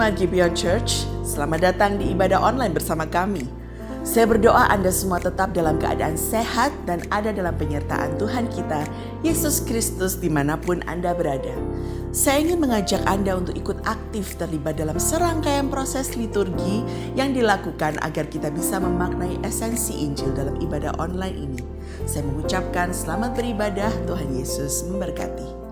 Jemaat Gibeon Church, selamat datang di ibadah online bersama kami. Saya berdoa Anda semua tetap dalam keadaan sehat dan ada dalam penyertaan Tuhan kita, Yesus Kristus dimanapun Anda berada. Saya ingin mengajak Anda untuk ikut aktif terlibat dalam serangkaian proses liturgi yang dilakukan agar kita bisa memaknai esensi Injil dalam ibadah online ini. Saya mengucapkan selamat beribadah, Tuhan Yesus memberkati.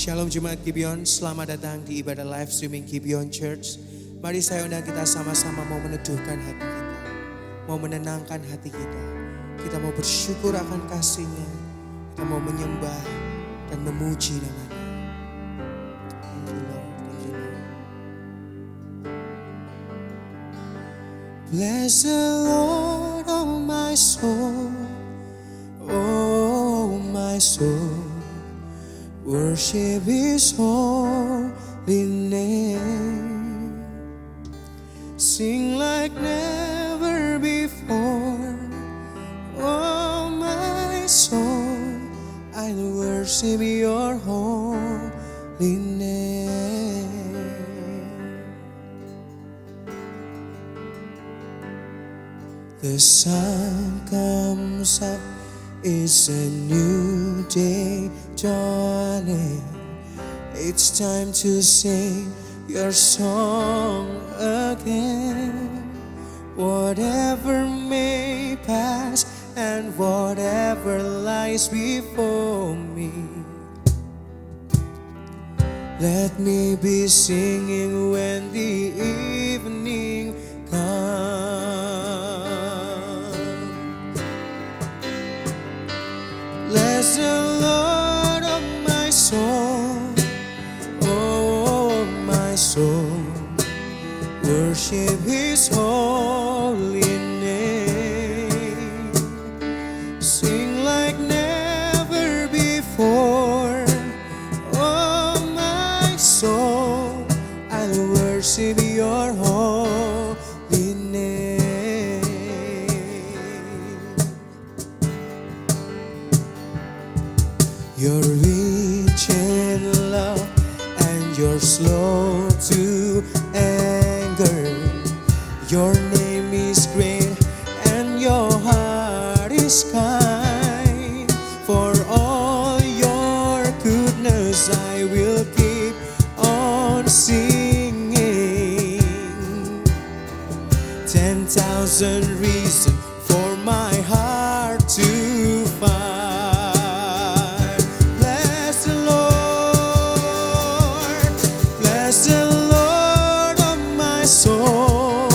Shalom Jemaat Gibeon, selamat datang di ibadah live streaming Gibeon Church. Mari saya undang kita sama-sama mau meneduhkan hati kita, mau menenangkan hati kita. Kita mau bersyukur akan kasih-Nya, kita mau menyembah dan memuji nama-Nya. Thank you Lord, thank you Lord. Bless the Lord, oh my soul, oh my soul. Worship His holy name. Sing like never before. Oh my soul, I'll worship Your holy name. The sun comes up, it's a new day dawning. It's time to sing Your song again. Whatever may pass and whatever lies before me, let me be singing when the evening comes. Bless the Lord, oh my soul, oh my soul. Worship His holy name. Sing like never before. Oh my soul, I'll worship Your holy name. You're rich in love and You're slow to anger. Your name is great and Your heart is kind. For all Your goodness I will keep on singing. 10,000 reasons for my heart to find. Soul,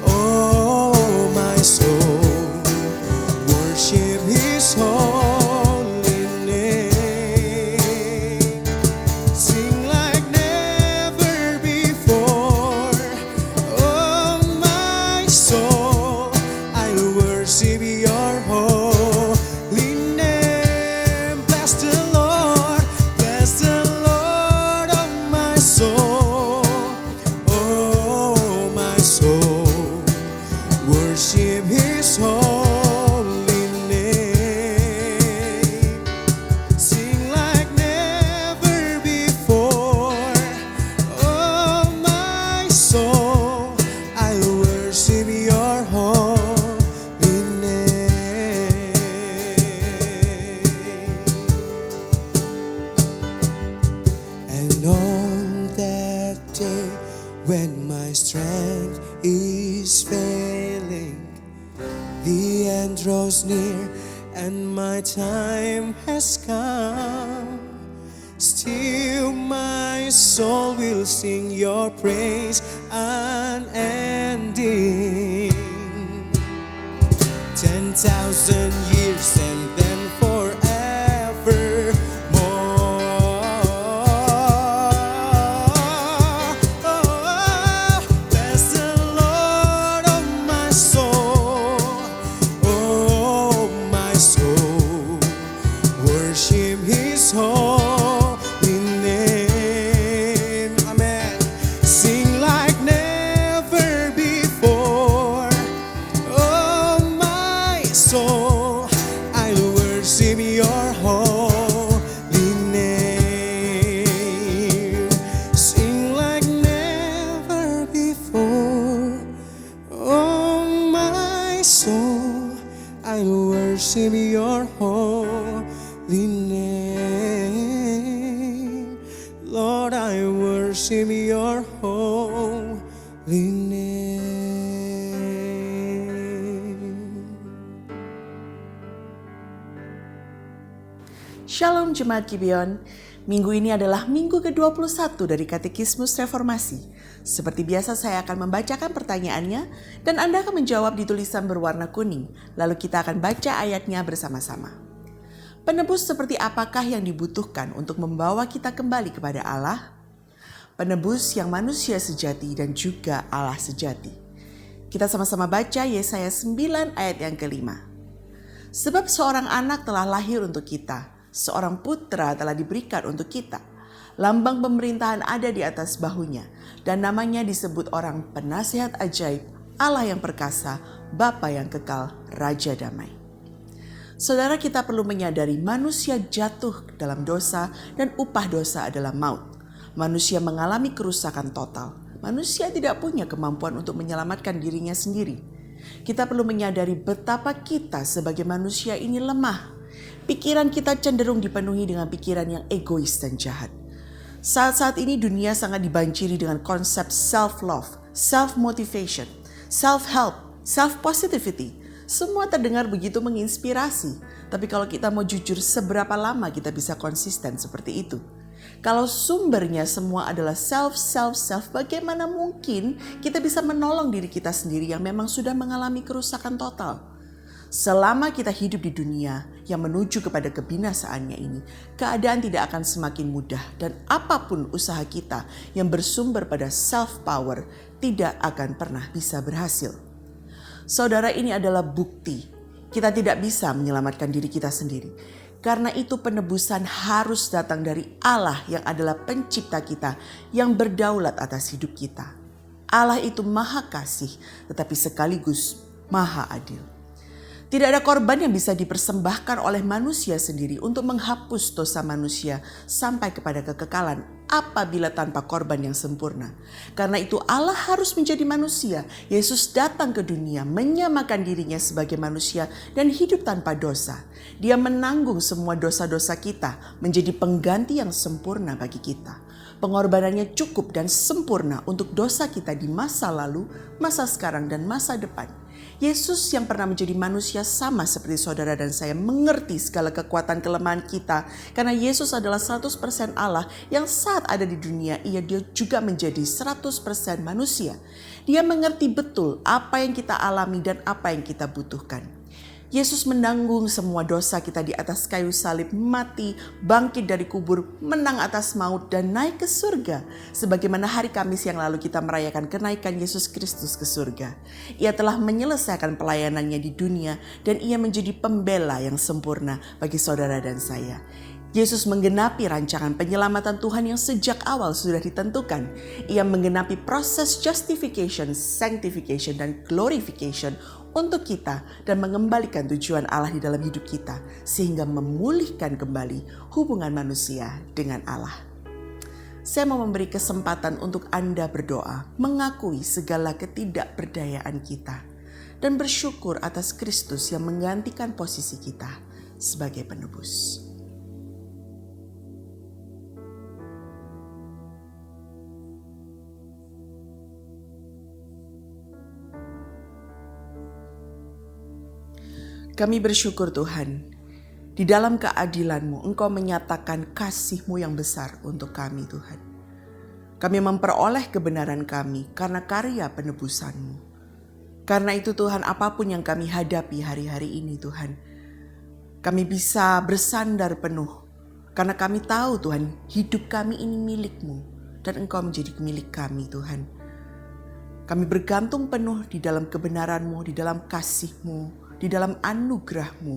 oh my soul, worship end draws near and my time has come, still my soul will sing your praise unending. 10,000 years and then forevermore. Bless the Lord, oh my soul, oh my soul. Worship His holy name. Amen. Sing like never before. Oh my soul, I worship your holy name. Sing like never before. Oh my soul, I worship your holy name. Lord, I worship your holy name. Shalom Jemaat Gibeon, minggu ini adalah minggu ke-21 dari Katekismus Reformasi. Seperti biasa saya akan membacakan pertanyaannya dan Anda akan menjawab di tulisan berwarna kuning. Lalu kita akan baca ayatnya bersama-sama. Penebus seperti apakah yang dibutuhkan untuk membawa kita kembali kepada Allah? Penebus yang manusia sejati dan juga Allah sejati. Kita sama-sama baca Yesaya 9 ayat yang kelima. Sebab seorang anak telah lahir untuk kita, seorang putra telah diberikan untuk kita. Lambang pemerintahan ada di atas bahunya, dan namanya disebut orang penasihat ajaib, Allah yang perkasa, Bapa yang kekal, Raja damai. Saudara, kita perlu menyadari manusia jatuh dalam dosa dan upah dosa adalah maut. Manusia mengalami kerusakan total. Manusia tidak punya kemampuan untuk menyelamatkan dirinya sendiri. Kita perlu menyadari betapa kita sebagai manusia ini lemah. Pikiran kita cenderung dipenuhi dengan pikiran yang egois dan jahat. Saat-saat ini dunia sangat dibanjiri dengan konsep self-love, self-motivation, self-help, self-positivity. Semua terdengar begitu menginspirasi. Tapi kalau kita mau jujur, seberapa lama kita bisa konsisten seperti itu? Kalau sumbernya semua adalah self, bagaimana mungkin kita bisa menolong diri kita sendiri yang memang sudah mengalami kerusakan total? Selama kita hidup di dunia yang menuju kepada kebinasaannya ini, keadaan tidak akan semakin mudah dan apapun usaha kita yang bersumber pada self-power tidak akan pernah bisa berhasil. Saudara, ini adalah bukti kita tidak bisa menyelamatkan diri kita sendiri. Karena itu penebusan harus datang dari Allah yang adalah pencipta kita yang berdaulat atas hidup kita. Allah itu maha kasih tetapi sekaligus maha adil. Tidak ada korban yang bisa dipersembahkan oleh manusia sendiri untuk menghapus dosa manusia sampai kepada kekekalan apabila tanpa korban yang sempurna. Karena itu Allah harus menjadi manusia. Yesus datang ke dunia menyamakan dirinya sebagai manusia dan hidup tanpa dosa. Dia menanggung semua dosa-dosa kita, menjadi pengganti yang sempurna bagi kita. Pengorbanannya cukup dan sempurna untuk dosa kita di masa lalu, masa sekarang, dan masa depan. Yesus yang pernah menjadi manusia sama seperti saudara dan saya mengerti segala kekuatan kelemahan kita. Karena Yesus adalah 100% Allah yang saat ada di dunia, dia juga menjadi 100% manusia. Dia mengerti betul apa yang kita alami dan apa yang kita butuhkan. Yesus menanggung semua dosa kita di atas kayu salib, mati, bangkit dari kubur, menang atas maut, dan naik ke surga. Sebagaimana hari Kamis yang lalu kita merayakan kenaikan Yesus Kristus ke surga. Ia telah menyelesaikan pelayanannya di dunia dan ia menjadi pembela yang sempurna bagi saudara dan saya. Yesus menggenapi rancangan penyelamatan Tuhan yang sejak awal sudah ditentukan. Ia menggenapi proses justification, sanctification, dan glorification untuk kita dan mengembalikan tujuan Allah di dalam hidup kita sehingga memulihkan kembali hubungan manusia dengan Allah. Saya mau memberi kesempatan untuk Anda berdoa, mengakui segala ketidakberdayaan kita dan bersyukur atas Kristus yang menggantikan posisi kita sebagai penebus. Kami bersyukur Tuhan, di dalam keadilan-Mu Engkau menyatakan kasih-Mu yang besar untuk kami Tuhan. Kami memperoleh kebenaran kami karena karya penebusan-Mu. Karena itu Tuhan, apapun yang kami hadapi hari-hari ini Tuhan, kami bisa bersandar penuh. Karena kami tahu Tuhan, hidup kami ini milik-Mu dan Engkau menjadi milik kami Tuhan. Kami bergantung penuh di dalam kebenaran-Mu, di dalam kasih-Mu, di dalam anugerah-Mu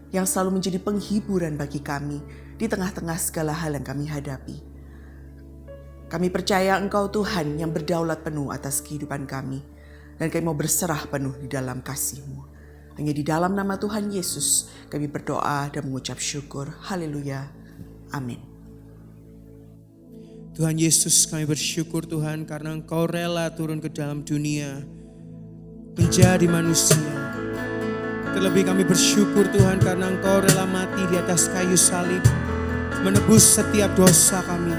yang selalu menjadi penghiburan bagi kami di tengah-tengah segala hal yang kami hadapi. Kami percaya Engkau Tuhan yang berdaulat penuh atas kehidupan kami dan kami mau berserah penuh di dalam kasih-Mu. Hanya di dalam nama Tuhan Yesus kami berdoa dan mengucap syukur. Haleluya. Amin. Tuhan Yesus, kami bersyukur Tuhan karena Engkau rela turun ke dalam dunia menjadi manusia. Terlebih kami bersyukur Tuhan karena Engkau rela mati di atas kayu salib, menebus setiap dosa kami,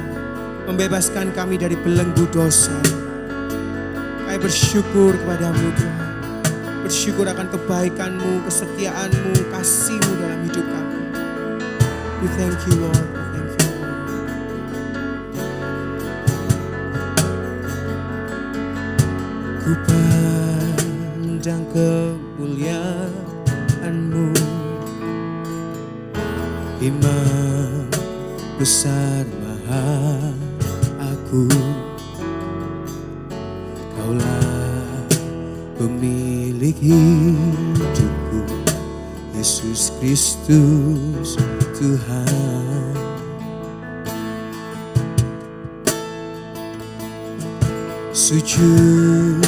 membebaskan kami dari belenggu dosa. Kami bersyukur kepadamu Tuhan, bersyukur akan kebaikan-Mu, kesetiaan-Mu, kasih-Mu dalam hidup kami. We thank you Lord, we thank you Lord. Ku pandang kemuliaan-Mu, Imam besar maha agung. Kaulah pemilik hidupku, Yesus Kristus Tuhan. Sujud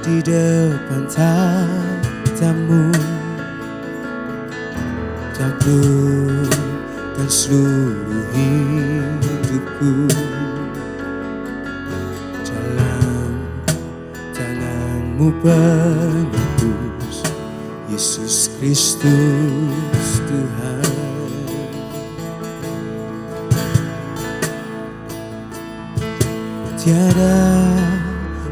di depan tahta-Mu, taklukkan seluruh hidupku. Dalam tangan-Mu penebus, Yesus Kristus Tuhan. Tiada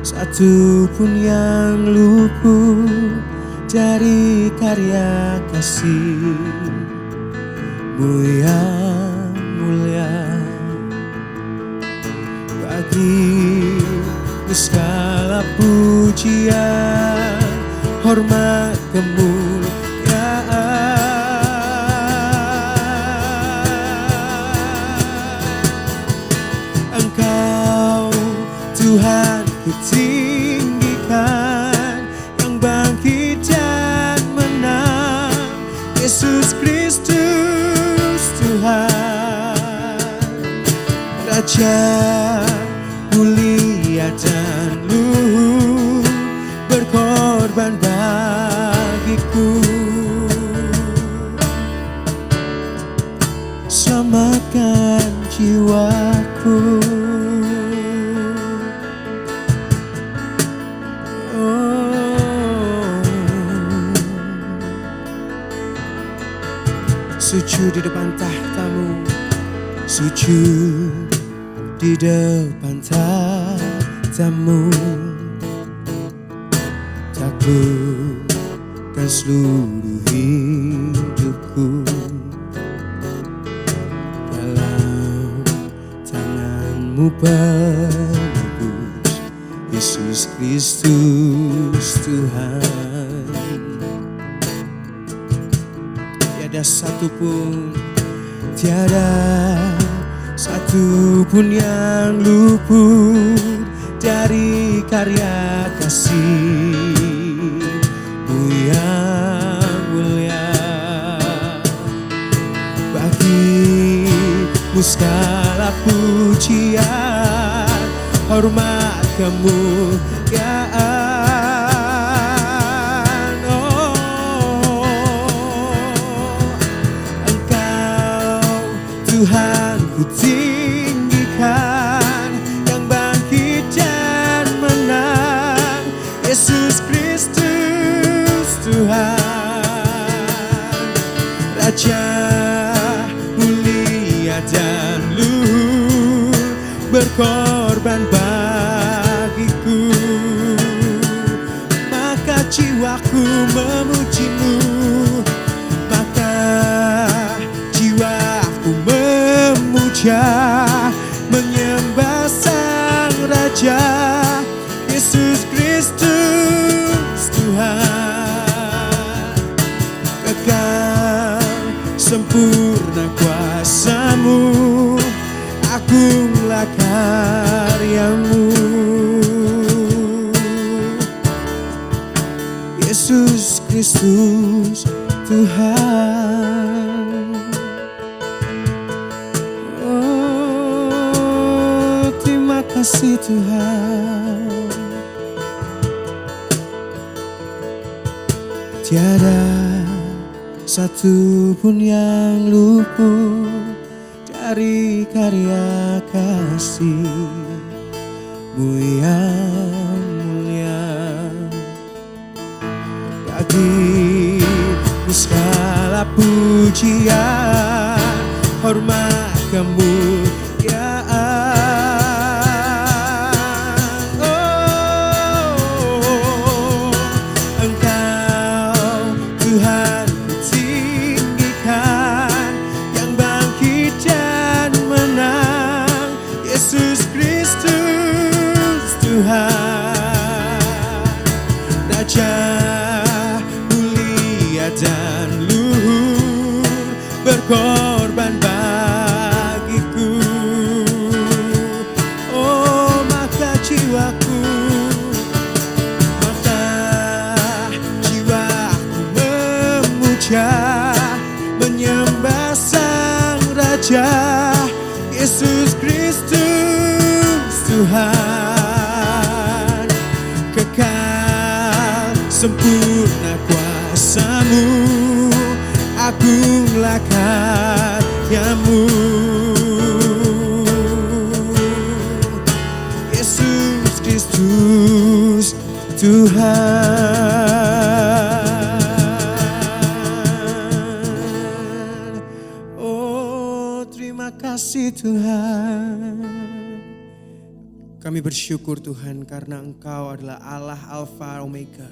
satu pun yang luput dari karya kasih-Mu yang mulia. Bagi-Mu segala pujian, hormat, kemuliaan. Engkau Tuhan ku tinggikan, yang bangkit dan menang, Yesus Kristus Tuhan. Raja mulia dan luhur, berkorban bagiku. Selamatkan jiwaku. Sujud di depan tahta-Mu, sujud di depan tahta-Mu, taklukkan seluruh hidupku. Dalam tangan-Mu penebus, Yesus Kristus Tuhan. Tiada satu pun yang luput dari karya kasih-Mu yang mulia. Bagi-Mu segala pujian, hormat, kemuliaan. Tuhan ku tinggikan, yang bangkit dan menang, Yesus Kristus Tuhan. Raja mulia dan luhur, berkorban bagiku. Maka jiwaku memuji-Mu, memuja, menyembah Sang Raja, Yesus Kristus Tuhan. Kekal sempurna kuasa-Mu, agunglah karya-Mu. Yesus Kristus Tuhan. Oh, terima kasih Tuhan. Tiada satu pun yang luput dari karya kasih-Mu yang mulia. Bagi-Mu segala pujian, hormat, kemuliaan. Oh, Engkau Tuhan ku tinggikan, yang bangkit dan menang, Yesus Kristus Tuhan. Raja mulia dan luhur, berkorban bagiku. Oh, maka jiwaku memuja, menyembah Sang Raja, Yesus Kristus Tuhan. Kekal sempurna kuasa-Mu, agunglah karya-Mu. Yesus Kristus Tuhan. Oh, terima kasih Tuhan. Kami bersyukur Tuhan karena Engkau adalah Allah Alfa Omega,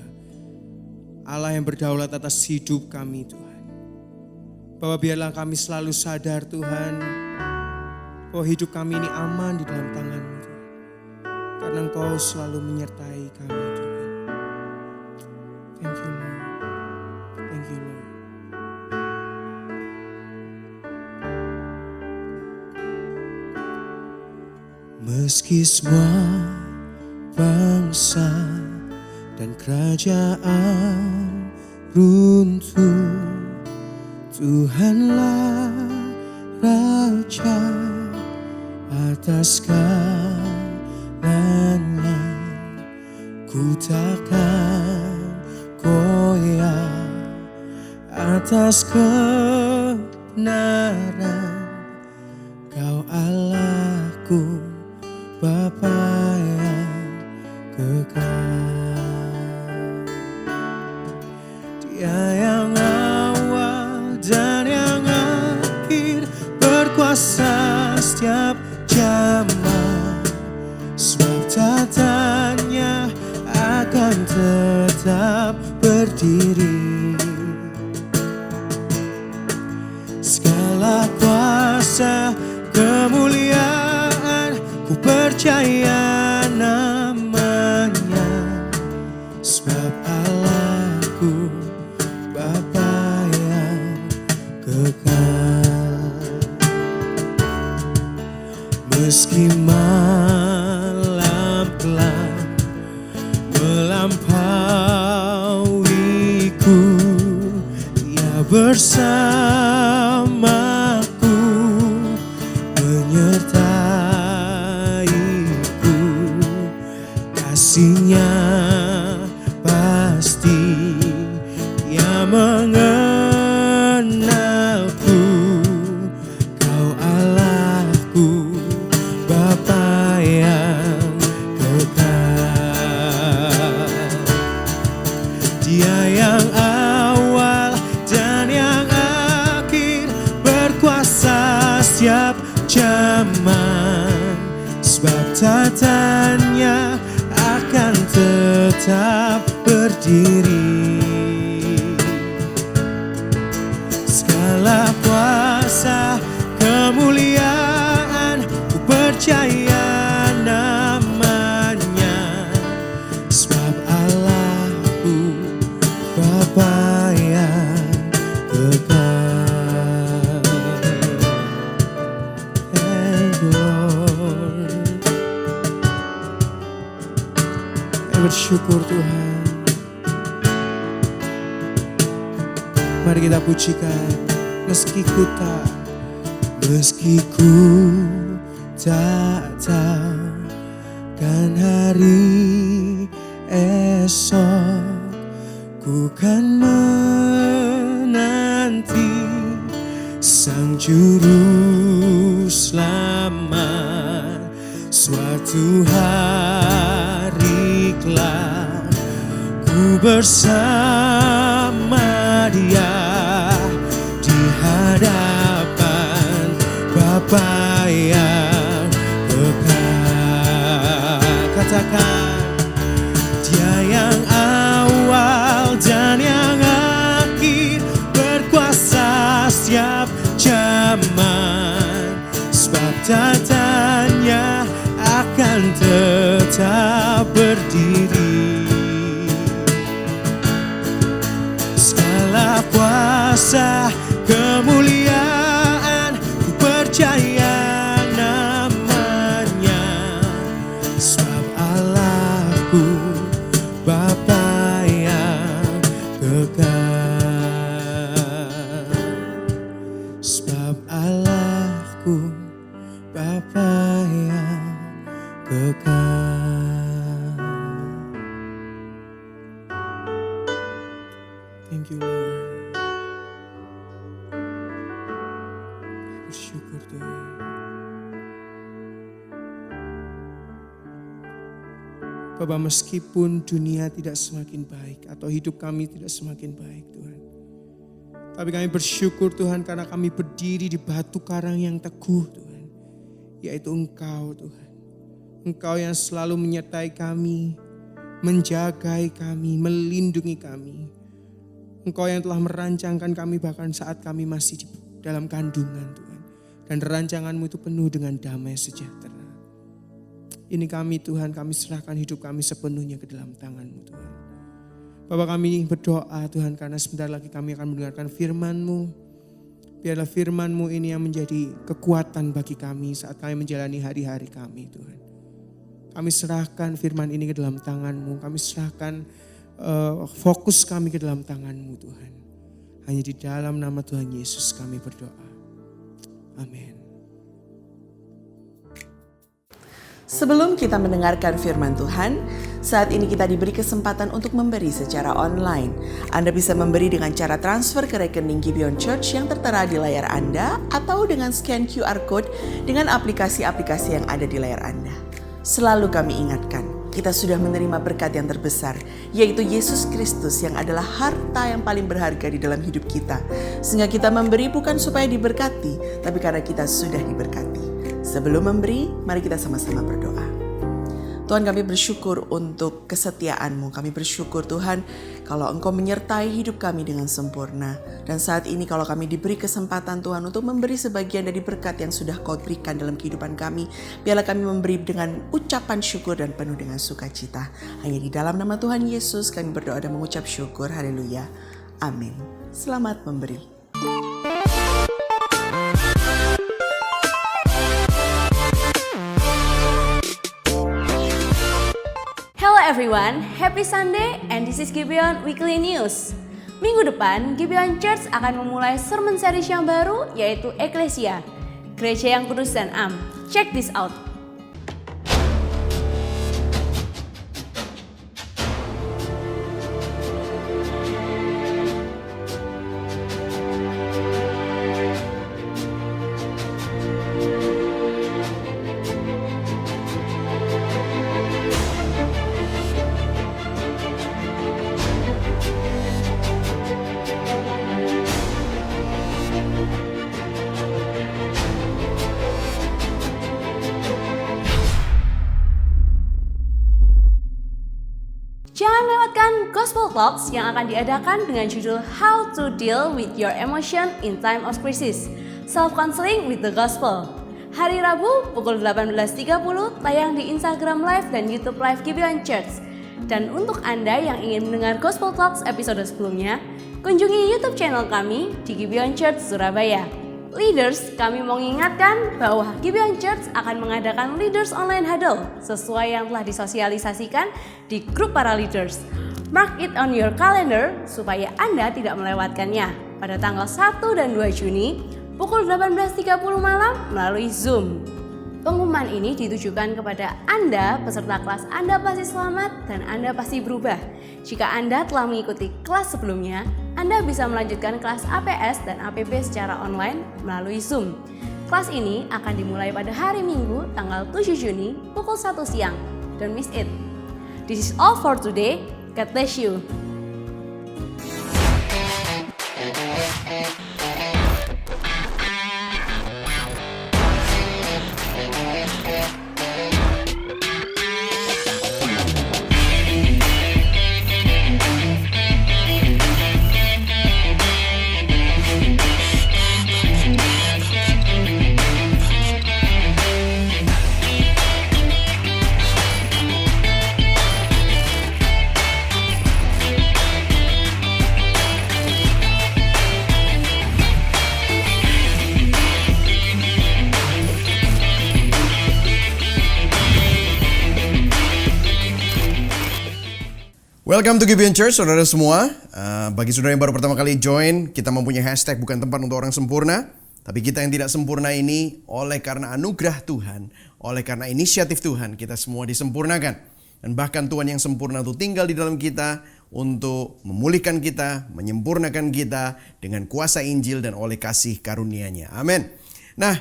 Allah yang berdaulat atas hidup kami Tuhan. Bahwa biarlah kami selalu sadar Tuhan, bahwa hidup kami ini aman di dalam tangan-Mu Tuhan. Karena Engkau selalu menyertai kami Tuhan. Thank you Lord. Thank you Lord. Meski semua bangsa dan kerajaan runtuh, Tuhanlah Raja atas segalanya. Ku takkan goyah atas kebenaran. Kau Allahku, Bapa yang kekal. Dia yang awal dan yang akhir, berkuasa setiap zaman. Sebab tatanya akan tetap berdiri. Segala kuasa kemuliaan, ku percaya namanya. Sebab Allahku, Bapa yang kekal. Meski malam gelap melampauiku, Dia bersamaku, menyertaiku. Kasih-Nya pasti, Dia mengenalku. Kau Allahku, Bapa yang kekal. Dia yang awal dan yang akhir, berkuasa setiap zaman. Sebab tatanya akan tetap berdiri. Segala kuasa kemuliaan, percaya namanya, sebab Allahku Bapa yang kekal. Thank you Lord. Kami bersyukur Tuhan. Mari kita pujikan. Meski ku tak takkan hari esok, ku kan menanti Sang Juru Selamat. Suatu hari kelak ku bersama Dia di hadapan Bapa yang kekal. Katakan, Dia yang awal dan yang akhir, berkuasa setiap zaman, sebab tatanya akan tetap berdiri. Segala kuasa kemuliaan ku percaya namanya, sebab Allahku Bapa yang kekal. Sebab Allahku Bapa yang kekal. Thank you Lord. Bersyukur Tuhan. Bapa, meskipun dunia tidak semakin baik atau hidup kami tidak semakin baik Tuhan, tapi kami bersyukur Tuhan karena kami berdiri di batu karang yang teguh Tuhan, yaitu Engkau Tuhan. Engkau yang selalu menyertai kami, menjagai kami, melindungi kami. Engkau yang telah merancangkan kami bahkan saat kami masih di dalam kandungan Tuhan. Dan rancangan-Mu itu penuh dengan damai sejahtera. Ini kami Tuhan, kami serahkan hidup kami sepenuhnya ke dalam tangan-Mu Tuhan. Bapa, kami berdoa Tuhan karena sebentar lagi kami akan mendengarkan firman-Mu. Biarlah firman-Mu ini yang menjadi kekuatan bagi kami saat kami menjalani hari-hari kami Tuhan. Kami serahkan firman ini ke dalam tangan-Mu. Kami serahkan fokus kami ke dalam tangan-Mu Tuhan. Hanya di dalam nama Tuhan Yesus kami berdoa. Amin. Sebelum kita mendengarkan firman Tuhan, saat ini kita diberi kesempatan untuk memberi secara online. Anda bisa memberi dengan cara transfer ke rekening Gibeon Church yang tertera di layar Anda atau dengan scan QR Code dengan aplikasi-aplikasi yang ada di layar Anda. Selalu kami ingatkan, kita sudah menerima berkat yang terbesar, yaitu Yesus Kristus yang adalah harta yang paling berharga di dalam hidup kita. Sehingga kita memberi bukan supaya diberkati, tapi karena kita sudah diberkati. Sebelum memberi, mari kita sama-sama berdoa. Tuhan, kami bersyukur untuk kesetiaan-Mu. Kami bersyukur Tuhan kalau Engkau menyertai hidup kami dengan sempurna. Dan saat ini kalau kami diberi kesempatan Tuhan untuk memberi sebagian dari berkat yang sudah Kau berikan dalam kehidupan kami, biarlah kami memberi dengan ucapan syukur dan penuh dengan sukacita. Hanya di dalam nama Tuhan Yesus kami berdoa dan mengucap syukur. Haleluya. Amin. Selamat memberi. Hello everyone, happy Sunday and this is Gibeon Weekly News. Minggu depan, Gibeon Church akan memulai sermon series yang baru yaitu Eklesia, Gereja yang Kudus dan Am. Check this out. Jangan lewatkan Gospel Talks yang akan diadakan dengan judul How to Deal with Your Emotion in Time of Crisis, Self-Counseling with the Gospel. Hari Rabu pukul 18.30 tayang di Instagram Live dan YouTube Live Gibeon Church. Dan untuk Anda yang ingin mendengar Gospel Talks episode sebelumnya, kunjungi YouTube channel kami di Gibeon Church Surabaya. Leaders, kami mau mengingatkan bahwa Gibeon Church akan mengadakan Leaders Online Huddle sesuai yang telah disosialisasikan di grup para leaders. Mark it on your calendar supaya Anda tidak melewatkannya pada tanggal 1 dan 2 Juni pukul 18.30 malam melalui Zoom. Pengumuman ini ditujukan kepada Anda, peserta kelas Anda pasti selamat dan Anda pasti berubah. Jika Anda telah mengikuti kelas sebelumnya, Anda bisa melanjutkan kelas APS dan APB secara online melalui Zoom. Kelas ini akan dimulai pada hari Minggu tanggal 7 Juni pukul 1 siang. Don't miss it. This is all for today. God bless you. Welcome to Gibeon Church, saudara semua. Bagi saudara yang baru pertama kali join, kita mempunyai hashtag bukan tempat untuk orang sempurna. Tapi kita yang tidak sempurna ini, oleh karena anugerah Tuhan, oleh karena inisiatif Tuhan, kita semua disempurnakan. Dan bahkan Tuhan yang sempurna itu tinggal di dalam kita untuk memulihkan kita, menyempurnakan kita dengan kuasa Injil dan oleh kasih karunia-Nya. Amin. Nah,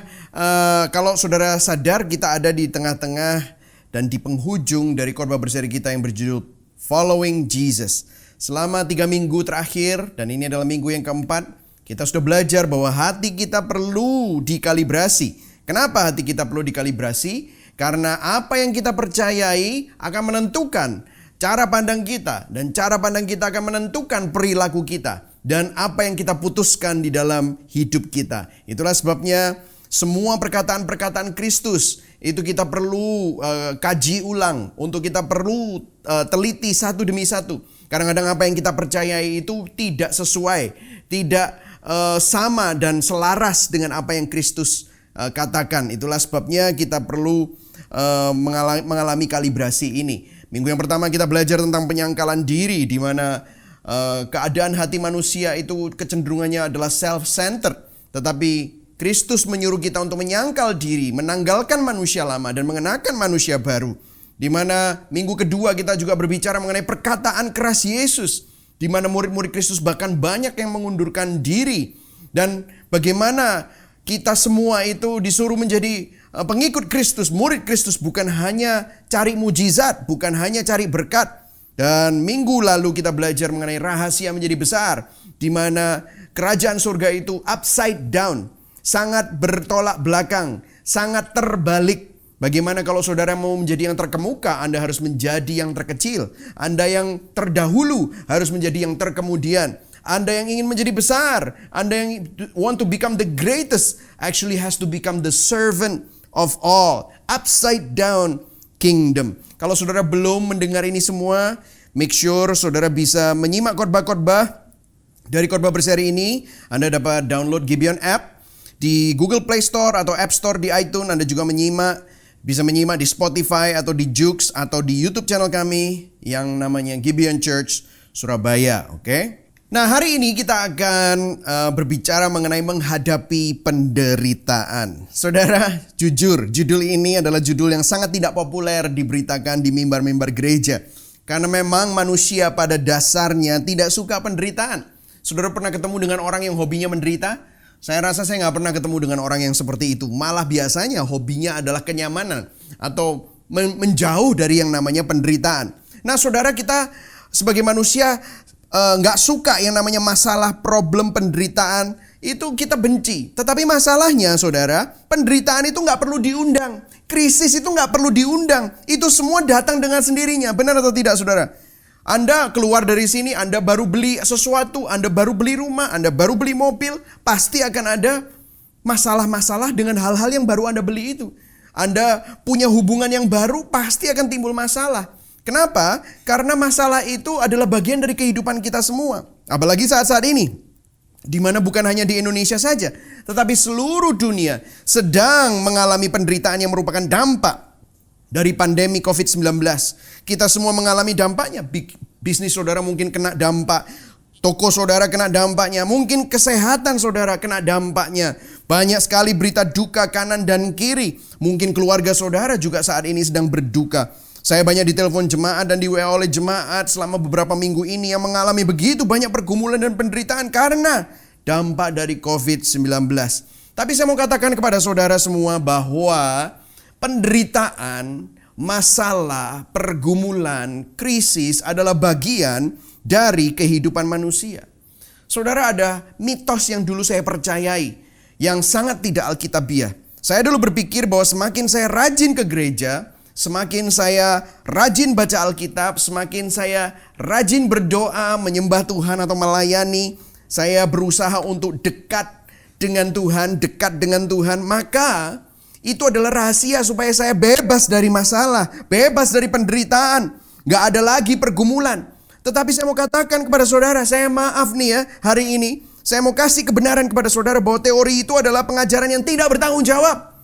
kalau saudara sadar kita ada di tengah-tengah dan di penghujung dari khotbah berseri kita yang berjudul Following Jesus. Selama 3 minggu terakhir, dan ini adalah minggu yang keempat, kita sudah belajar bahwa hati kita perlu dikalibrasi. Kenapa hati kita perlu dikalibrasi? Karena apa yang kita percayai akan menentukan cara pandang kita. Dan cara pandang kita akan menentukan perilaku kita. Dan apa yang kita putuskan di dalam hidup kita. Itulah sebabnya semua perkataan-perkataan Kristus itu kita perlu kaji ulang, untuk kita perlu teliti satu demi satu. Kadang-kadang apa yang kita percayai itu tidak sesuai, tidak sama dan selaras dengan apa yang Kristus katakan. Itulah sebabnya kita perlu mengalami kalibrasi ini. Minggu yang pertama kita belajar tentang penyangkalan diri, di mana keadaan hati manusia itu kecenderungannya adalah self-centered, tetapi Kristus menyuruh kita untuk menyangkal diri, menanggalkan manusia lama dan mengenakan manusia baru. Di mana minggu kedua kita juga berbicara mengenai perkataan keras Yesus, di mana murid-murid Kristus bahkan banyak yang mengundurkan diri. Dan bagaimana kita semua itu disuruh menjadi pengikut Kristus, murid Kristus, bukan hanya cari mujizat, bukan hanya cari berkat. Dan minggu lalu kita belajar mengenai rahasia menjadi besar, di mana kerajaan surga itu upside down, sangat bertolak belakang, sangat terbalik. Bagaimana kalau saudara mau menjadi yang terkemuka, Anda harus menjadi yang terkecil. Anda yang terdahulu harus menjadi yang terkemudian. Anda yang ingin menjadi besar, Anda yang want to become the greatest, actually has to become the servant of all. Upside down kingdom. Kalau saudara belum mendengar ini semua, make sure saudara bisa menyimak khotbah-khotbah dari khotbah berseri ini. Anda dapat download Gibeon app di Google Play Store atau App Store di iTunes. Anda juga bisa menyimak di Spotify atau di Joox atau di YouTube channel kami yang namanya Gibeon Church Surabaya. Oke? Nah, hari ini kita akan berbicara mengenai menghadapi penderitaan. Saudara, jujur, judul ini adalah judul yang sangat tidak populer diberitakan di mimbar-mimbar gereja. Karena memang manusia pada dasarnya tidak suka penderitaan. Saudara pernah ketemu dengan orang yang hobinya menderita? Saya rasa saya nggak pernah ketemu dengan orang yang seperti itu. Malah biasanya hobinya adalah kenyamanan atau menjauh dari yang namanya penderitaan. Nah, saudara, kita sebagai manusia nggak suka yang namanya masalah, problem, penderitaan. Itu kita benci. Tetapi masalahnya, saudara, penderitaan itu nggak perlu diundang. Krisis itu nggak perlu diundang. Itu semua datang dengan sendirinya. Benar atau tidak, saudara? Anda keluar dari sini, Anda baru beli sesuatu, Anda baru beli rumah, Anda baru beli mobil, pasti akan ada masalah-masalah dengan hal-hal yang baru Anda beli itu. Anda punya hubungan yang baru, pasti akan timbul masalah. Kenapa? Karena masalah itu adalah bagian dari kehidupan kita semua. Apalagi saat-saat ini, di mana bukan hanya di Indonesia saja, tetapi seluruh dunia sedang mengalami penderitaan yang merupakan dampak dari pandemi COVID-19. Kita semua mengalami dampaknya. Bisnis saudara mungkin kena dampak. Toko saudara kena dampaknya. Mungkin kesehatan saudara kena dampaknya. Banyak sekali berita duka kanan dan kiri. Mungkin keluarga saudara juga saat ini sedang berduka. Saya banyak ditelepon jemaat dan di WA oleh jemaat selama beberapa minggu ini yang mengalami begitu banyak pergumulan dan penderitaan karena dampak dari COVID-19. Tapi saya mau katakan kepada saudara semua bahwa penderitaan, masalah, pergumulan, krisis adalah bagian dari kehidupan manusia. Saudara, ada mitos yang dulu saya percayai yang sangat tidak alkitabiah. Saya dulu berpikir bahwa semakin saya rajin ke gereja, semakin saya rajin baca Alkitab, semakin saya rajin berdoa, menyembah Tuhan atau melayani, saya berusaha untuk dekat dengan Tuhan, maka itu adalah rahasia supaya saya bebas dari masalah, bebas dari penderitaan, gak ada lagi pergumulan. Tetapi saya mau katakan kepada saudara, saya maaf nih ya, hari ini saya mau kasih kebenaran kepada saudara bahwa teori itu adalah pengajaran yang tidak bertanggung jawab.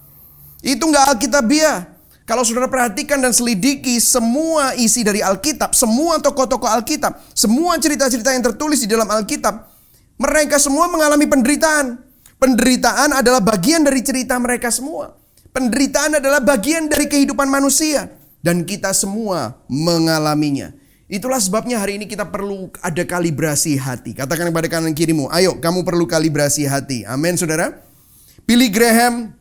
Itu gak alkitabiah. Kalau saudara perhatikan dan selidiki semua isi dari Alkitab, semua tokoh-tokoh Alkitab, semua cerita-cerita yang tertulis di dalam Alkitab, mereka semua mengalami penderitaan. Penderitaan adalah bagian dari cerita mereka semua. Penderitaan adalah bagian dari kehidupan manusia. Dan kita semua mengalaminya. Itulah sebabnya hari ini kita perlu ada kalibrasi hati. Katakan kepada kanan kirimu, ayo kamu perlu kalibrasi hati. Amin saudara. Billy Graham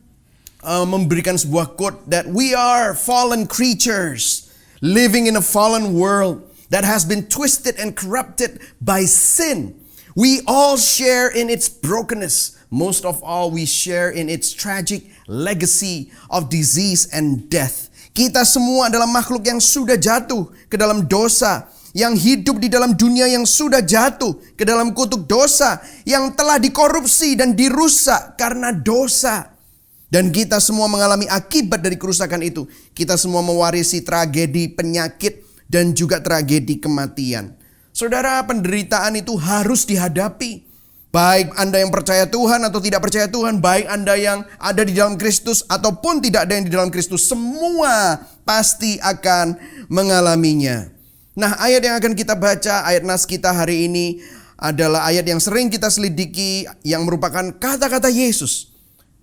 memberikan sebuah quote that we are fallen creatures living in a fallen world that has been twisted and corrupted by sin. We all share in its brokenness. Most of all, we share in its tragic legacy of disease and death. Kita semua adalah makhluk yang sudah jatuh ke dalam dosa, yang hidup di dalam dunia yang sudah jatuh ke dalam kutuk dosa, yang telah dikorupsi dan dirusak karena dosa. Dan kita semua mengalami akibat dari kerusakan itu. Kita semua mewarisi tragedi penyakit dan juga tragedi kematian. Saudara, penderitaan itu harus dihadapi. Baik Anda yang percaya Tuhan atau tidak percaya Tuhan, baik Anda yang ada di dalam Kristus ataupun tidak ada yang di dalam Kristus, semua pasti akan mengalaminya. Nah, ayat yang akan kita baca, ayat nas kita hari ini adalah ayat yang sering kita selidiki yang merupakan kata-kata Yesus.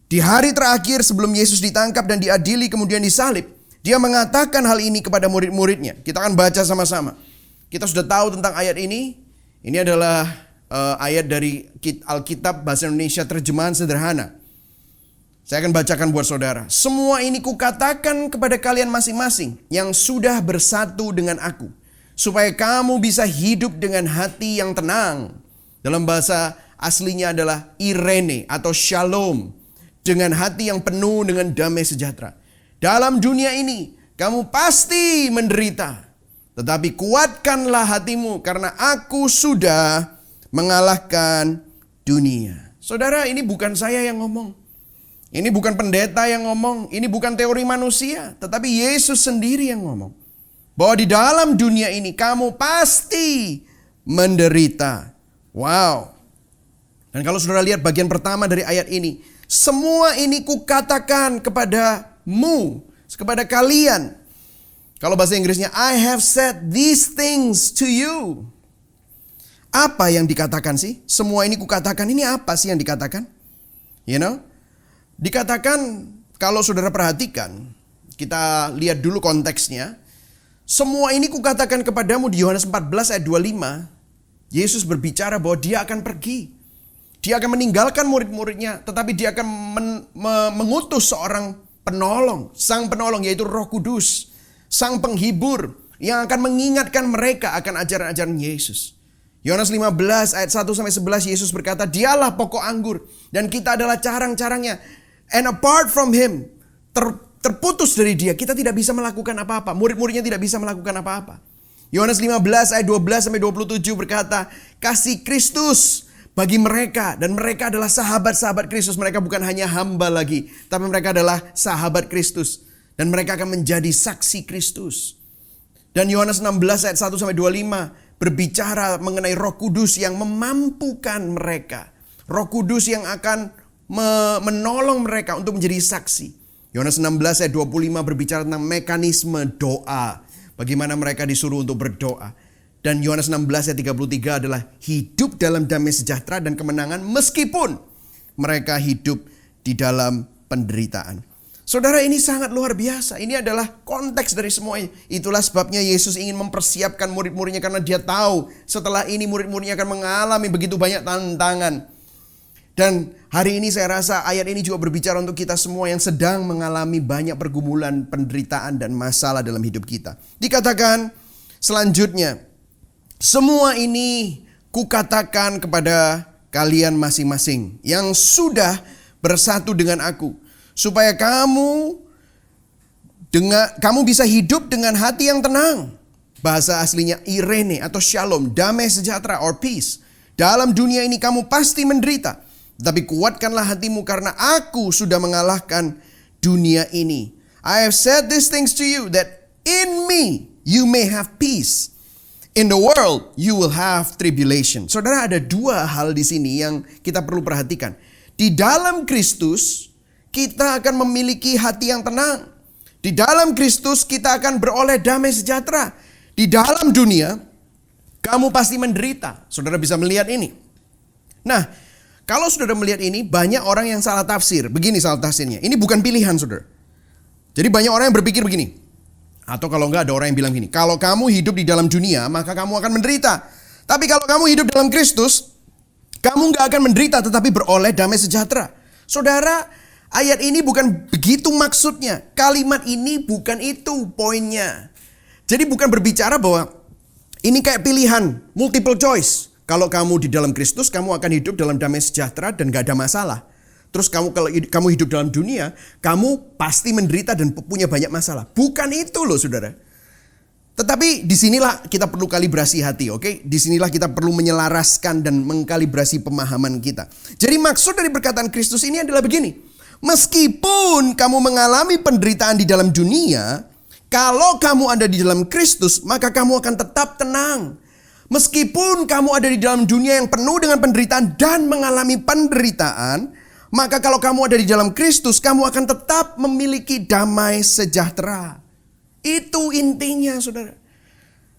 Di hari terakhir sebelum Yesus ditangkap dan diadili kemudian disalib, dia mengatakan hal ini kepada murid-muridnya. Kita akan baca sama-sama. Kita sudah tahu tentang ayat ini. Ini adalah ayat dari Alkitab bahasa Indonesia terjemahan sederhana. Saya akan bacakan buat saudara. Semua ini kukatakan kepada kalian masing-masing yang sudah bersatu dengan aku, supaya kamu bisa hidup dengan hati yang tenang. Dalam bahasa aslinya adalah irene atau shalom. Dengan hati yang penuh dengan damai sejahtera. Dalam dunia ini kamu pasti menderita. Tetapi kuatkanlah hatimu karena aku sudah mengalahkan dunia. Saudara, ini bukan saya yang ngomong. Ini bukan pendeta yang ngomong. Ini bukan teori manusia. Tetapi Yesus sendiri yang ngomong. Bahwa di dalam dunia ini kamu pasti menderita. Wow. Dan kalau saudara lihat bagian pertama dari ayat ini. Semua ini kukatakan kepadamu, kepada kalian. Kalau bahasa Inggrisnya, I have said these things to you. Apa yang dikatakan sih? Semua ini kukatakan, ini apa sih yang dikatakan? Dikatakan, kalau saudara perhatikan, kita lihat dulu konteksnya. Semua ini kukatakan kepadamu di Yohanes 14 ayat 25. Yesus berbicara bahwa dia akan pergi. Dia akan meninggalkan murid-muridnya, tetapi dia akan mengutus seorang penolong, sang penolong yaitu Roh Kudus, sang penghibur yang akan mengingatkan mereka akan ajaran-ajaran Yesus. Yohanes 15 ayat 1-11 Yesus berkata, dialah pokok anggur dan kita adalah carang-carangnya. And apart from him, terputus dari dia, kita tidak bisa melakukan apa-apa. Murid-muridnya tidak bisa melakukan apa-apa. Yohanes 15 ayat 12-27 berkata, kasih Kristus bagi mereka. Dan mereka adalah sahabat-sahabat Kristus. Mereka bukan hanya hamba lagi, tapi mereka adalah sahabat Kristus. Dan mereka akan menjadi saksi Kristus. Dan Yohanes 16 ayat 1-25 berbicara mengenai Roh Kudus yang memampukan mereka. Roh Kudus yang akan menolong mereka untuk menjadi saksi. Yohanes 16 ayat 25 berbicara tentang mekanisme doa. Bagaimana mereka disuruh untuk berdoa. Dan Yohanes 16 ayat 33 adalah hidup dalam damai sejahtera dan kemenangan meskipun mereka hidup di dalam penderitaan. Saudara, ini sangat luar biasa. Ini adalah konteks dari semuanya. Itulah sebabnya Yesus ingin mempersiapkan murid-muridnya karena dia tahu setelah ini murid-muridnya akan mengalami begitu banyak tantangan. Dan hari ini saya rasa ayat ini juga berbicara untuk kita semua yang sedang mengalami banyak pergumulan, penderitaan dan masalah dalam hidup kita. Dikatakan selanjutnya, semua ini kukatakan kepada kalian masing-masing yang sudah bersatu dengan aku, supaya kamu bisa hidup dengan hati yang tenang. Bahasa aslinya irene atau shalom, damai sejahtera or peace. Dalam dunia ini kamu pasti menderita. Tapi kuatkanlah hatimu karena aku sudah mengalahkan dunia ini. I have said these things to you that in me you may have peace. In the world you will have tribulation. Saudara, ada dua hal di sini yang kita perlu perhatikan. Di dalam Kristus kita akan memiliki hati yang tenang. Di dalam Kristus kita akan beroleh damai sejahtera. Di dalam dunia kamu pasti menderita. Saudara bisa melihat ini. Nah, kalau saudara melihat ini, banyak orang yang salah tafsir. Begini salah tafsirnya. Ini bukan pilihan, saudara. Jadi banyak orang yang berpikir begini. Atau kalau enggak ada orang yang bilang gini. Kalau kamu hidup di dalam dunia, maka kamu akan menderita. Tapi kalau kamu hidup dalam Kristus, kamu enggak akan menderita tetapi beroleh damai sejahtera. Saudara, ayat ini bukan begitu maksudnya. Kalimat ini bukan itu poinnya. Jadi bukan berbicara bahwa ini kayak pilihan, multiple choice. Kalau kamu di dalam Kristus, kamu akan hidup dalam damai sejahtera dan gak ada masalah. Terus kalau kamu hidup dalam dunia, kamu pasti menderita dan punya banyak masalah. Bukan itu loh saudara. Tetapi disinilah kita perlu kalibrasi hati, oke? Disinilah kita perlu menyelaraskan dan mengkalibrasi pemahaman kita. Jadi maksud dari perkataan Kristus ini adalah begini. Meskipun kamu mengalami penderitaan di dalam dunia, kalau kamu ada di dalam Kristus, maka kamu akan tetap tenang. Meskipun kamu ada di dalam dunia yang penuh dengan penderitaan dan mengalami penderitaan, maka kalau kamu ada di dalam Kristus, kamu akan tetap memiliki damai sejahtera. Itu intinya, saudara.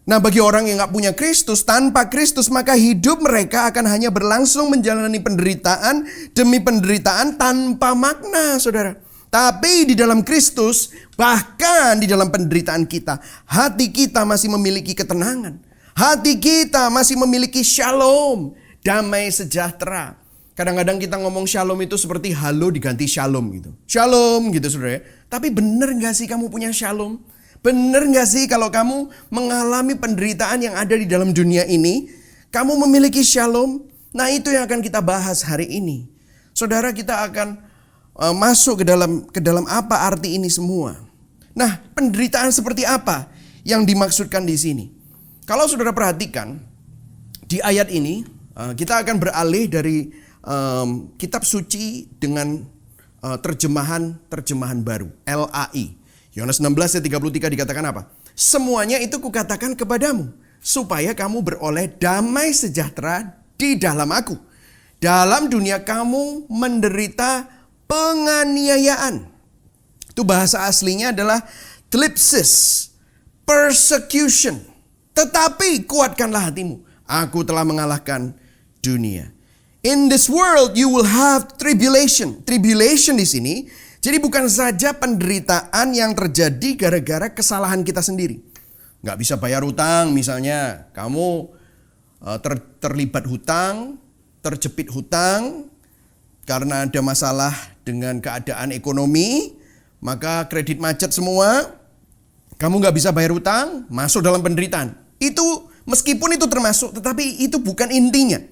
Nah, bagi orang yang gak punya Kristus, tanpa Kristus, maka hidup mereka akan hanya berlangsung menjalani penderitaan demi penderitaan tanpa makna, saudara. Tapi di dalam Kristus, bahkan di dalam penderitaan kita, hati kita masih memiliki ketenangan. Hati kita masih memiliki shalom, damai sejahtera. Kadang-kadang kita ngomong shalom itu seperti halo diganti shalom gitu. Shalom gitu saudara. Tapi benar gak sih kamu punya shalom? Benar gak sih kalau kamu mengalami penderitaan yang ada di dalam dunia ini, kamu memiliki shalom? Nah, itu yang akan kita bahas hari ini. Saudara, kita akan masuk ke dalam apa arti ini semua. Nah, penderitaan seperti apa yang dimaksudkan di sini? Kalau saudara perhatikan di ayat ini, kita akan beralih dari kitab suci dengan terjemahan baru, LAI. Yohanes 16 ayat 33 dikatakan apa? Semuanya itu kukatakan kepadamu, supaya kamu beroleh damai sejahtera di dalam aku. Dalam dunia kamu menderita penganiayaan. Itu bahasa aslinya adalah thlipsis, persecution. Tetapi kuatkanlah hatimu. Aku telah mengalahkan dunia. In this world you will have tribulation. Tribulation di sini jadi bukan saja penderitaan yang terjadi gara-gara kesalahan kita sendiri. Nggak bisa bayar hutang misalnya. Kamu terlibat hutang, terjepit hutang karena ada masalah dengan keadaan ekonomi, maka kredit macet semua. Kamu nggak bisa bayar hutang, masuk dalam penderitaan. Itu meskipun itu termasuk, tetapi itu bukan intinya.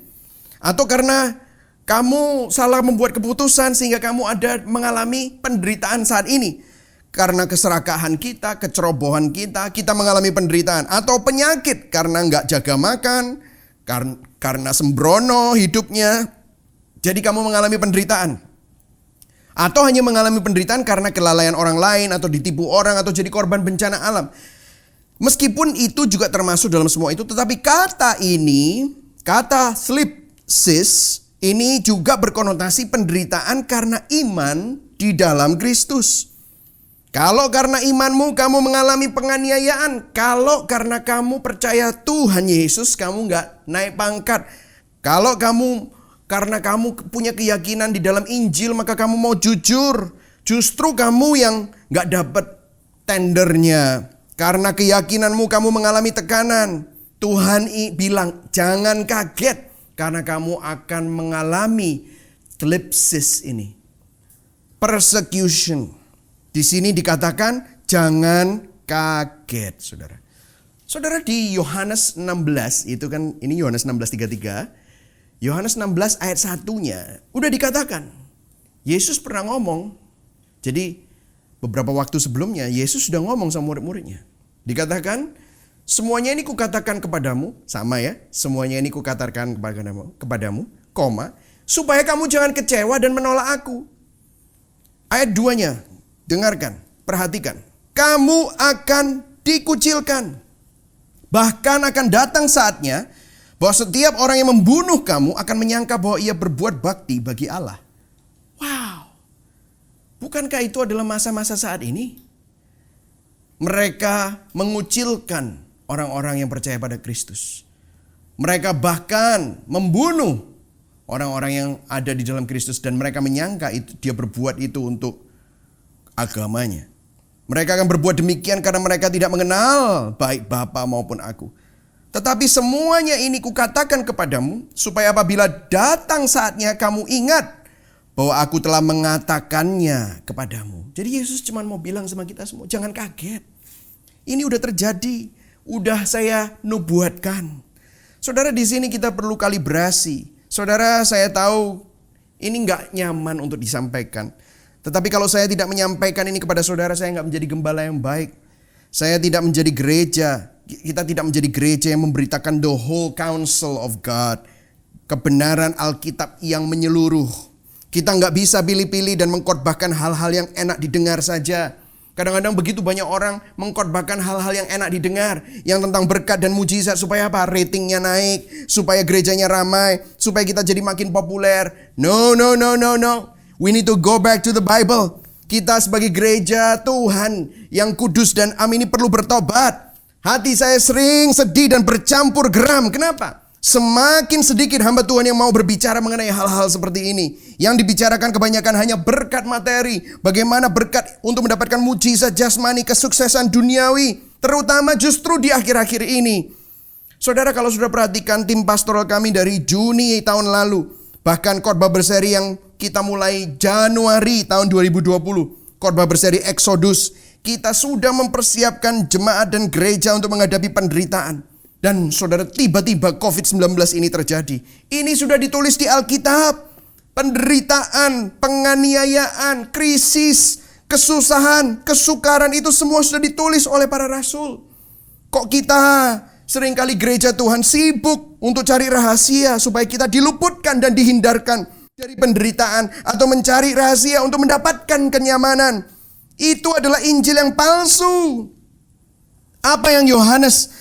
Atau karena kamu salah membuat keputusan sehingga kamu mengalami penderitaan saat ini. Karena keserakahan kita, kecerobohan kita mengalami penderitaan. Atau penyakit karena nggak jaga makan, karena sembrono hidupnya, jadi kamu mengalami penderitaan. Atau hanya mengalami penderitaan karena kelalaian orang lain, atau ditipu orang, atau jadi korban bencana alam. Meskipun itu juga termasuk dalam semua itu, tetapi kata thlipsis ini juga berkonotasi penderitaan karena iman di dalam Kristus. Kalau karena imanmu kamu mengalami penganiayaan, kalau karena kamu percaya Tuhan Yesus kamu gak naik pangkat, kalau karena kamu punya keyakinan di dalam Injil maka kamu mau jujur, justru kamu yang gak dapat tendernya. Karena keyakinanmu kamu mengalami tekanan. Tuhan bilang jangan kaget karena kamu akan mengalami thlipsis ini. Persecution. Di sini dikatakan jangan kaget, saudara. Saudara, di Yohanes 16 itu kan, ini Yohanes 16:33. Yohanes 16 ayat 1-nya udah dikatakan. Yesus pernah ngomong. Jadi beberapa waktu sebelumnya Yesus sudah ngomong sama murid-muridnya. Dikatakan, semuanya ini kukatakan kepadamu, sama ya, semuanya ini kukatakan kepadamu, supaya kamu jangan kecewa dan menolak aku. Ayat 2-nya, dengarkan, perhatikan. Kamu akan dikucilkan. Bahkan akan datang saatnya bahwa setiap orang yang membunuh kamu akan menyangka bahwa ia berbuat bakti bagi Allah. Wow. Bukankah itu adalah masa-masa saat ini? Mereka mengucilkan orang-orang yang percaya pada Kristus. Mereka bahkan membunuh orang-orang yang ada di dalam Kristus dan mereka menyangka itu, dia berbuat itu untuk agamanya. Mereka akan berbuat demikian karena mereka tidak mengenal baik Bapa maupun aku. Tetapi semuanya ini kukatakan kepadamu supaya apabila datang saatnya kamu ingat bahwa aku telah mengatakannya kepadamu. Jadi Yesus cuma mau bilang sama kita semua, jangan kaget. Ini udah terjadi, udah saya nubuatkan. Saudara, di sini kita perlu kalibrasi. Saudara, saya tahu ini nggak nyaman untuk disampaikan. Tetapi kalau saya tidak menyampaikan ini kepada saudara, saya nggak menjadi gembala yang baik. Saya tidak menjadi gereja. Kita tidak menjadi gereja yang memberitakan the whole counsel of God. Kebenaran Alkitab yang menyeluruh. Kita nggak bisa pilih-pilih dan mengkhotbahkan hal-hal yang enak didengar saja. Kadang-kadang begitu banyak orang mengkhotbahkan hal-hal yang enak didengar. Yang tentang berkat dan mujizat supaya apa? Ratingnya naik. Supaya gerejanya ramai. Supaya kita jadi makin populer. No. We need to go back to the Bible. Kita sebagai gereja Tuhan yang kudus dan am ini perlu bertobat. Hati saya sering sedih dan bercampur geram. Kenapa? Semakin sedikit hamba Tuhan yang mau berbicara mengenai hal-hal seperti ini. Yang dibicarakan kebanyakan hanya berkat materi. Bagaimana berkat untuk mendapatkan mujizat jasmani, kesuksesan duniawi. Terutama justru di akhir-akhir ini. Saudara, kalau sudah perhatikan tim pastoral kami dari Juni tahun lalu. Bahkan khotbah berseri yang kita mulai Januari tahun 2020. Khotbah berseri Exodus. Kita sudah mempersiapkan jemaat dan gereja untuk menghadapi penderitaan. Dan saudara, tiba-tiba COVID-19 ini terjadi. Ini sudah ditulis di Alkitab. Penderitaan, penganiayaan, krisis, kesusahan, kesukaran itu semua sudah ditulis oleh para rasul. Kok kita seringkali gereja Tuhan sibuk untuk cari rahasia supaya kita diluputkan dan dihindarkan dari penderitaan atau mencari rahasia untuk mendapatkan kenyamanan. Itu adalah Injil yang palsu. Apa yang Yohanes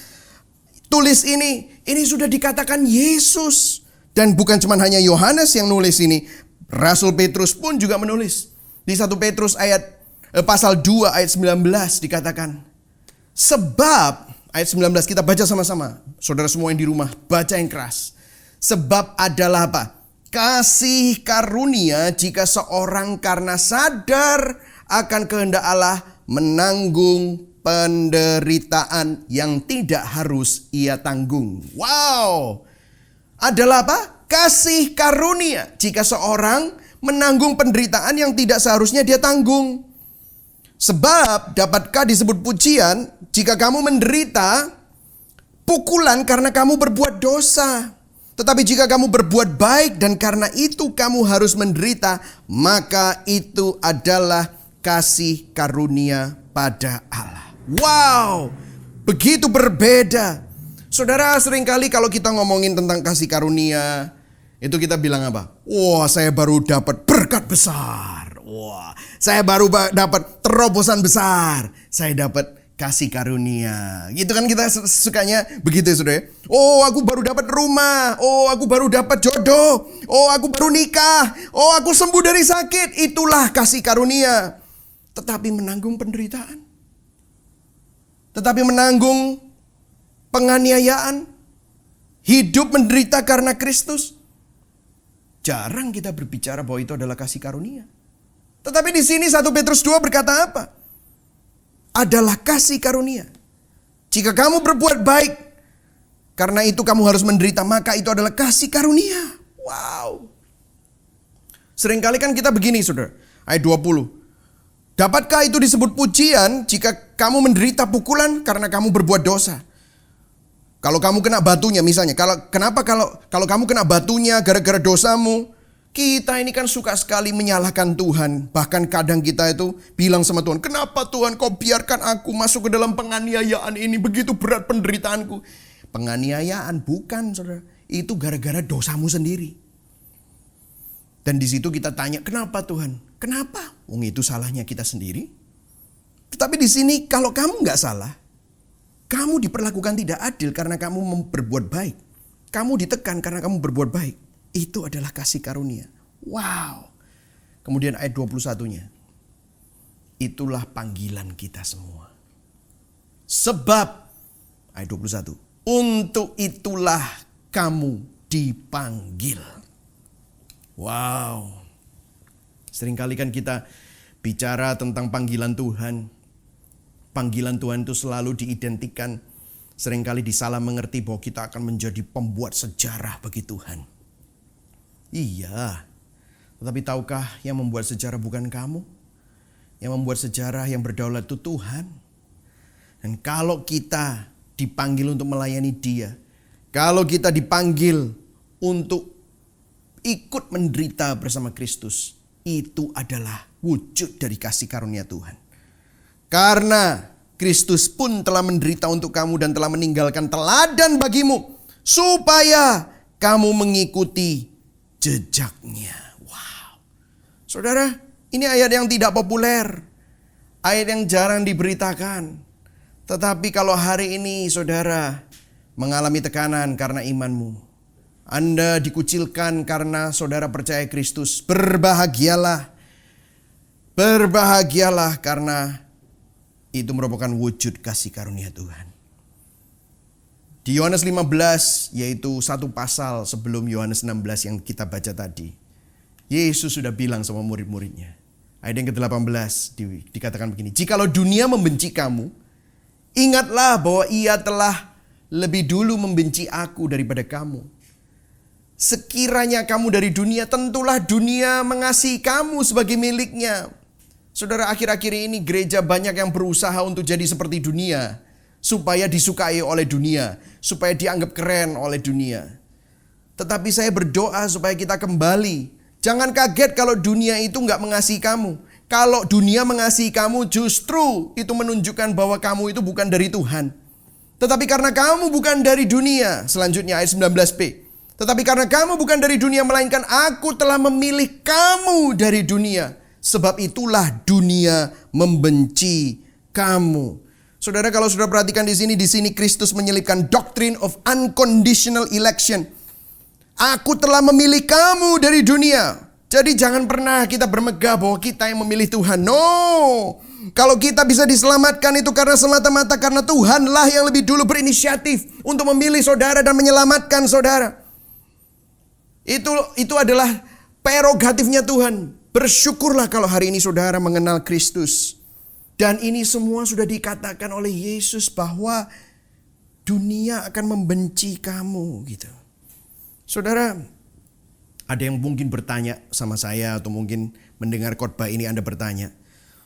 tulis ini sudah dikatakan Yesus. Dan bukan cuma hanya Yohanes yang nulis ini. Rasul Petrus pun juga menulis. Di 1 Petrus pasal 2 ayat 19 dikatakan. Sebab, ayat 19 kita baca sama-sama. Saudara semua yang di rumah, baca yang keras. Sebab adalah apa? Kasih karunia jika seorang karena sadar akan kehendak Allah menanggung penderitaan yang tidak harus ia tanggung. Wow. Adalah apa? Kasih karunia jika seorang menanggung penderitaan yang tidak seharusnya dia tanggung. Sebab dapatkah disebut pujian jika kamu menderita pukulan karena kamu berbuat dosa. Tetapi jika kamu berbuat baik dan karena itu kamu harus menderita, maka itu adalah kasih karunia pada Allah. Wow, begitu berbeda. Saudara, seringkali kalau kita ngomongin tentang kasih karunia, itu kita bilang apa? Wah, saya baru dapat berkat besar. Wah, saya baru dapat terobosan besar. Saya dapat kasih karunia. Gitu kan kita sukanya begitu, saudara. Oh, aku baru dapat rumah. Oh, aku baru dapat jodoh. Oh, aku baru nikah. Oh, aku sembuh dari sakit. Itulah kasih karunia. Tetapi menanggung penderitaan. Tetapi menanggung penganiayaan. Hidup menderita karena Kristus. Jarang kita berbicara bahwa itu adalah kasih karunia. Tetapi di sini 1 Petrus 2 berkata apa? Adalah kasih karunia. Jika kamu berbuat baik, karena itu kamu harus menderita, maka itu adalah kasih karunia. Wow. Seringkali kan kita begini, saudara. Ayat 20. Dapatkah itu disebut pujian jika kamu menderita pukulan karena kamu berbuat dosa? Kalau kamu kena batunya misalnya. Kenapa kalau kamu kena batunya gara-gara dosamu? Kita ini kan suka sekali menyalahkan Tuhan. Bahkan kadang kita itu bilang sama Tuhan, kenapa Tuhan kau biarkan aku masuk ke dalam penganiayaan ini? Begitu berat penderitaanku. Penganiayaan bukan, saudara. Itu gara-gara dosamu sendiri. Dan di situ kita tanya, kenapa Tuhan? Kenapa? Itu salahnya kita sendiri. Tetapi di sini kalau kamu nggak salah, kamu diperlakukan tidak adil karena kamu berbuat baik. Kamu ditekan karena kamu berbuat baik. Itu adalah kasih karunia. Wow. Kemudian ayat 21-nya. Itulah panggilan kita semua. Sebab, ayat 21. Untuk itulah kamu dipanggil. Wow. Seringkali kan kita bicara tentang panggilan Tuhan. Panggilan Tuhan itu selalu diidentikan. Seringkali disalah mengerti bahwa kita akan menjadi pembuat sejarah bagi Tuhan. Iya, tetapi tahukah yang membuat sejarah bukan kamu? Yang membuat sejarah yang berdaulat itu Tuhan. Dan kalau kita dipanggil untuk melayani Dia, kalau kita dipanggil untuk ikut menderita bersama Kristus, itu adalah wujud dari kasih karunia Tuhan. Karena Kristus pun telah menderita untuk kamu dan telah meninggalkan teladan bagimu, supaya kamu mengikuti jejaknya. Wow. Saudara, ini ayat yang tidak populer. Ayat yang jarang diberitakan. Tetapi kalau hari ini saudara mengalami tekanan karena imanmu, Anda dikucilkan karena saudara percaya Kristus, berbahagialah. Berbahagialah karena itu merupakan wujud kasih karunia Tuhan. Di Yohanes 15, yaitu satu pasal sebelum Yohanes 16 yang kita baca tadi, Yesus sudah bilang sama murid-muridnya. Ayat yang ke-18 dikatakan begini, jikalau dunia membenci kamu, ingatlah bahwa ia telah lebih dulu membenci aku daripada kamu. Sekiranya kamu dari dunia, tentulah dunia mengasihi kamu sebagai miliknya. Saudara, akhir-akhir ini gereja banyak yang berusaha untuk jadi seperti dunia, supaya disukai oleh dunia, supaya dianggap keren oleh dunia. Tetapi saya berdoa supaya kita kembali. Jangan kaget kalau dunia itu gak mengasihi kamu. Kalau dunia mengasihi kamu, justru itu menunjukkan bahwa kamu itu bukan dari Tuhan. Tetapi karena kamu bukan dari dunia, selanjutnya ayat 19b. Tetapi karena kamu bukan dari dunia, melainkan aku telah memilih kamu dari dunia. Sebab itulah dunia membenci kamu. Saudara, kalau sudah perhatikan di sini Kristus menyelipkan doctrine of unconditional election. Aku telah memilih kamu dari dunia. Jadi jangan pernah kita bermegah bahwa kita yang memilih Tuhan. No. Kalau kita bisa diselamatkan itu karena semata-mata karena Tuhanlah yang lebih dulu berinisiatif untuk memilih saudara dan menyelamatkan saudara. Itu adalah prerogatifnya Tuhan. Bersyukurlah kalau hari ini saudara mengenal Kristus. Dan ini semua sudah dikatakan oleh Yesus bahwa dunia akan membenci kamu gitu. Saudara, ada yang mungkin bertanya sama saya atau mungkin mendengar khotbah ini Anda bertanya,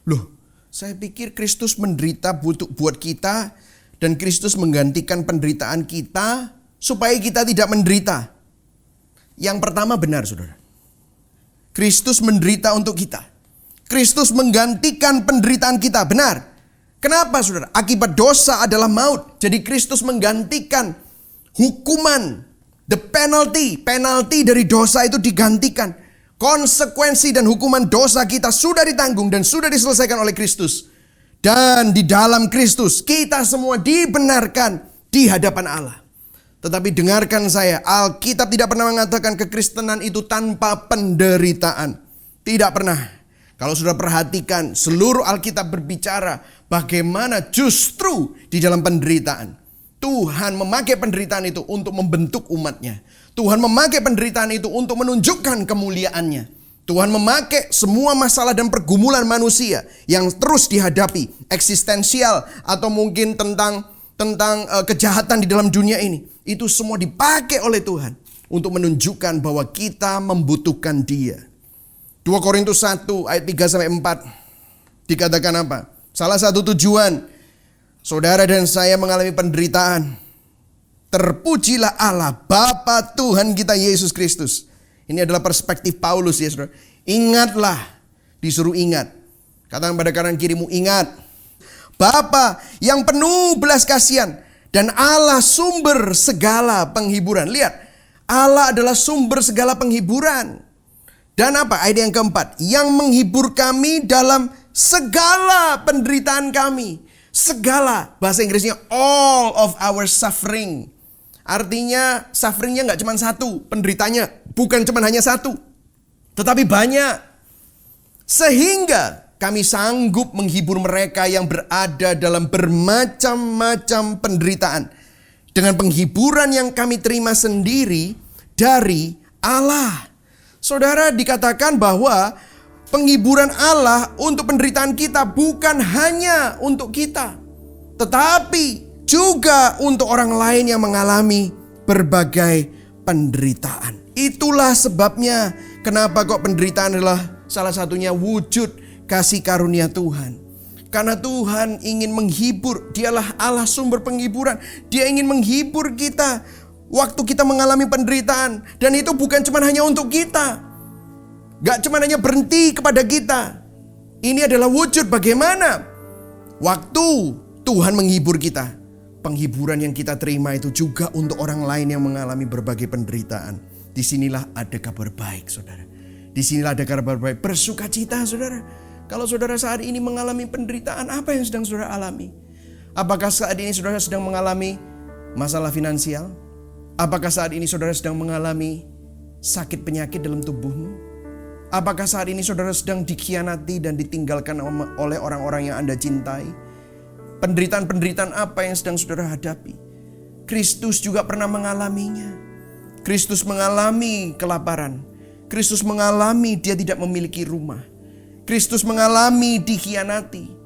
loh, saya pikir Kristus menderita buat kita dan Kristus menggantikan penderitaan kita supaya kita tidak menderita. Yang pertama benar, saudara. Kristus menderita untuk kita. Kristus menggantikan penderitaan kita, benar. Kenapa, saudara? Akibat dosa adalah maut. Jadi Kristus menggantikan Hukuman, the penalti dari dosa itu digantikan. Konsekuensi dan hukuman dosa kita sudah ditanggung dan sudah diselesaikan oleh Kristus. Dan di dalam Kristus kita semua dibenarkan di hadapan Allah. Tetapi dengarkan saya, Alkitab tidak pernah mengatakan kekristenan itu tanpa penderitaan. Tidak pernah. Kalau sudah perhatikan, seluruh Alkitab berbicara bagaimana justru di dalam penderitaan Tuhan memakai penderitaan itu untuk membentuk umatnya. Tuhan memakai penderitaan itu untuk menunjukkan kemuliaannya. Tuhan memakai semua masalah dan pergumulan manusia yang terus dihadapi, eksistensial atau mungkin tentang kejahatan di dalam dunia ini. Itu semua dipakai oleh Tuhan untuk menunjukkan bahwa kita membutuhkan Dia. 2 Korintus 1 ayat 3-4 dikatakan apa? Salah satu tujuan saudara dan saya mengalami penderitaan. Terpujilah Allah, Bapa Tuhan kita Yesus Kristus. Ini adalah perspektif Paulus ya saudara. Ingatlah, disuruh ingat. Katakan pada kanan kirimu, ingat. Bapa yang penuh belas kasihan dan Allah sumber segala penghiburan. Lihat, Allah adalah sumber segala penghiburan. Dan apa? Ayat yang keempat, yang menghibur kami dalam segala penderitaan kami. Segala, bahasa Inggrisnya all of our suffering. Artinya sufferingnya gak cuma satu, penderitanya bukan cuma hanya satu, tetapi banyak. Sehingga kami sanggup menghibur mereka yang berada dalam bermacam-macam penderitaan. Dengan penghiburan yang kami terima sendiri dari Allah. Saudara, dikatakan bahwa penghiburan Allah untuk penderitaan kita bukan hanya untuk kita, tetapi juga untuk orang lain yang mengalami berbagai penderitaan. Itulah sebabnya kenapa kok penderitaan adalah salah satunya wujud kasih karunia Tuhan. Karena Tuhan ingin menghibur, Dialah Allah sumber penghiburan. Dia ingin menghibur kita waktu kita mengalami penderitaan. Dan itu bukan cuma hanya untuk kita, gak cuma hanya berhenti kepada kita. Ini adalah wujud bagaimana waktu Tuhan menghibur kita. Penghiburan yang kita terima itu juga untuk orang lain yang mengalami berbagai penderitaan. Disinilah ada kabar baik saudara. Disinilah ada kabar baik. Bersukacita saudara. Kalau saudara saat ini mengalami penderitaan, apa yang sedang saudara alami? Apakah saat ini saudara sedang mengalami masalah finansial? Apakah saat ini saudara sedang mengalami sakit penyakit dalam tubuhmu? Apakah saat ini saudara sedang dikhianati dan ditinggalkan oleh orang-orang yang Anda cintai? Penderitaan-penderitaan apa yang sedang saudara hadapi? Kristus juga pernah mengalaminya. Kristus mengalami kelaparan. Kristus mengalami dia tidak memiliki rumah. Kristus mengalami dikhianati.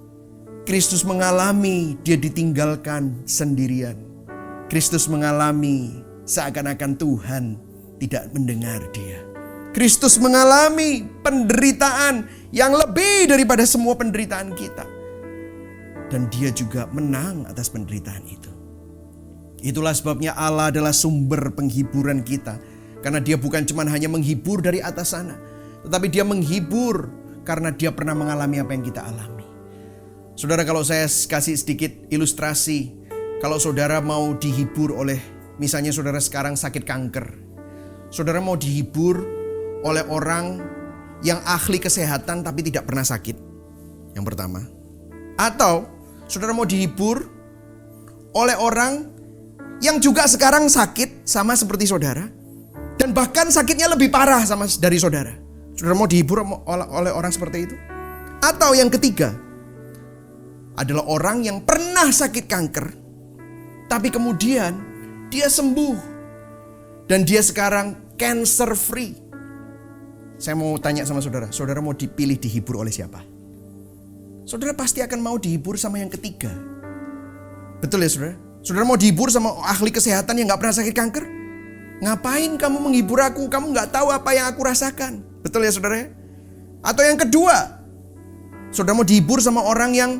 Kristus mengalami dia ditinggalkan sendirian. Kristus mengalami seakan-akan Tuhan tidak mendengar dia. Kristus mengalami penderitaan yang lebih daripada semua penderitaan kita. Dan dia juga menang atas penderitaan itu. Itulah sebabnya Allah adalah sumber penghiburan kita. Karena dia bukan cuma hanya menghibur dari atas sana, tetapi dia menghibur karena dia pernah mengalami apa yang kita alami. Saudara, kalau saya kasih sedikit ilustrasi, kalau saudara mau dihibur oleh, misalnya saudara sekarang sakit kanker, saudara mau dihibur oleh orang yang ahli kesehatan tapi tidak pernah sakit, yang pertama. Atau saudara mau dihibur oleh orang yang juga sekarang sakit sama seperti saudara, dan bahkan sakitnya lebih parah dari saudara. Saudara mau dihibur oleh orang seperti itu? Atau yang ketiga adalah orang yang pernah sakit kanker, tapi kemudian dia sembuh dan dia sekarang cancer free. Saya mau tanya sama saudara, saudara mau dipilih dihibur oleh siapa? Saudara pasti akan mau dihibur sama yang ketiga. Betul ya saudara? Saudara mau dihibur sama ahli kesehatan yang gak pernah sakit kanker? Ngapain kamu menghibur aku? Kamu gak tahu apa yang aku rasakan. Betul ya saudara? Atau yang kedua, saudara mau dihibur sama orang yang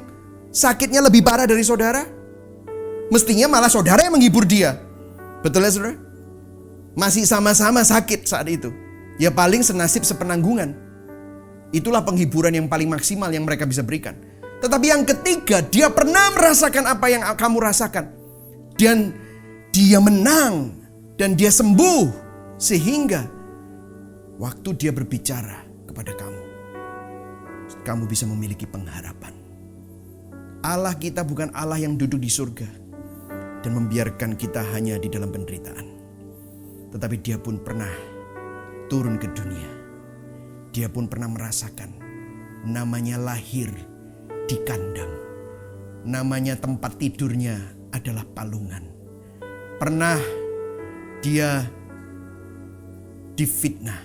sakitnya lebih parah dari saudara? Mestinya malah saudara yang menghibur dia. Betul ya saudara? Masih sama-sama sakit saat itu. Ya paling senasib sepenanggungan. Itulah penghiburan yang paling maksimal yang mereka bisa berikan. Tetapi yang ketiga, dia pernah merasakan apa yang kamu rasakan. Dan dia menang dan dia sembuh, sehingga waktu dia berbicara kepada kamu, kamu bisa memiliki pengharapan. Allah kita bukan Allah yang duduk di surga dan membiarkan kita hanya di dalam penderitaan. Tetapi dia pun pernah turun ke dunia. Dia pun pernah merasakan namanya lahir di kandang. Namanya tempat tidurnya adalah palungan. Pernah dia difitnah.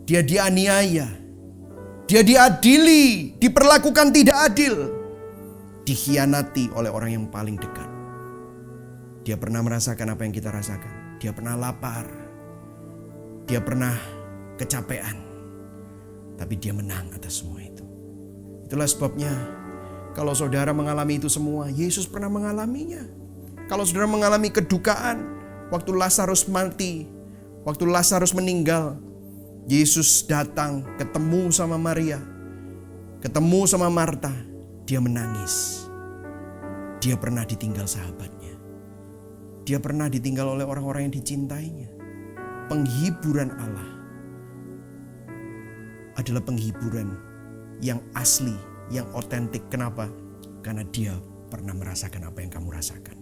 Dia dianiaya. Dia diadili, diperlakukan tidak adil. Dikhianati oleh orang yang paling dekat. Dia pernah merasakan apa yang kita rasakan. Dia pernah lapar. Dia pernah kecapean. Tapi dia menang atas semua itu. Itulah sebabnya kalau saudara mengalami itu semua, Yesus pernah mengalaminya. Kalau saudara mengalami kedukaan, waktu Lazarus mati, waktu Lazarus meninggal, Yesus datang ketemu sama Maria, ketemu sama Marta. Dia menangis. Dia pernah ditinggal sahabatnya. Dia pernah ditinggal oleh orang-orang yang dicintainya. Penghiburan Allah adalah penghiburan yang asli, yang otentik. Kenapa? Karena dia pernah merasakan apa yang kamu rasakan.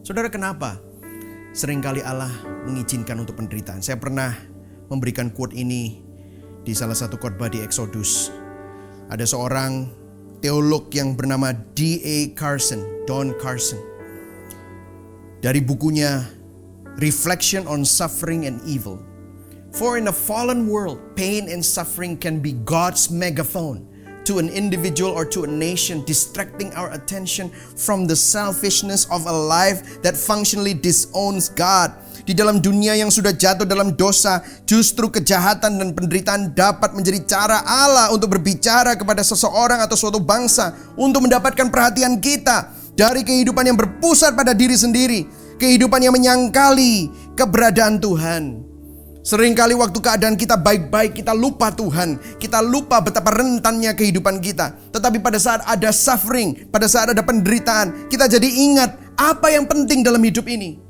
Saudara, kenapa seringkali Allah mengizinkan untuk penderitaan? Saya pernah memberikan quote ini di salah satu khotbah di Exodus. Ada seorang teolog yang bernama Don Carson. Dari bukunya Reflection on Suffering and Evil. For in a fallen world, pain and suffering can be God's megaphone to an individual or to a nation, distracting our attention from the selfishness of a life that functionally disowns God. Di dalam dunia yang sudah jatuh dalam dosa, justru kejahatan dan penderitaan dapat menjadi cara Allah untuk berbicara kepada seseorang atau suatu bangsa untuk mendapatkan perhatian kita dari kehidupan yang berpusat pada diri sendiri, kehidupan yang menyangkali keberadaan Tuhan. Seringkali waktu keadaan kita baik-baik, kita lupa Tuhan. Kita lupa betapa rentannya kehidupan kita. Tetapi pada saat ada suffering, pada saat ada penderitaan, kita jadi ingat apa yang penting dalam hidup ini.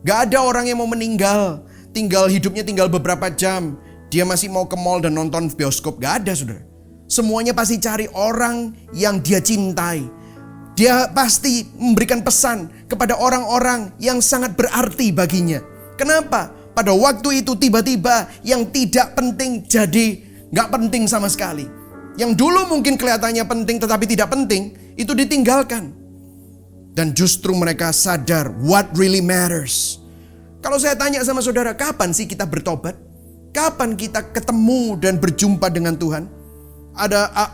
Gak ada orang yang mau meninggal, hidupnya tinggal beberapa jam, dia masih mau ke mall dan nonton bioskop. Gak ada, saudara. Semuanya pasti cari orang yang dia cintai. Dia pasti memberikan pesan kepada orang-orang yang sangat berarti baginya. Kenapa? Pada waktu itu tiba-tiba yang tidak penting jadi gak penting sama sekali. Yang dulu mungkin kelihatannya penting tetapi tidak penting, itu ditinggalkan. Dan justru mereka sadar what really matters. Kalau saya tanya sama saudara, kapan sih kita bertobat? Kapan kita ketemu dan berjumpa dengan Tuhan?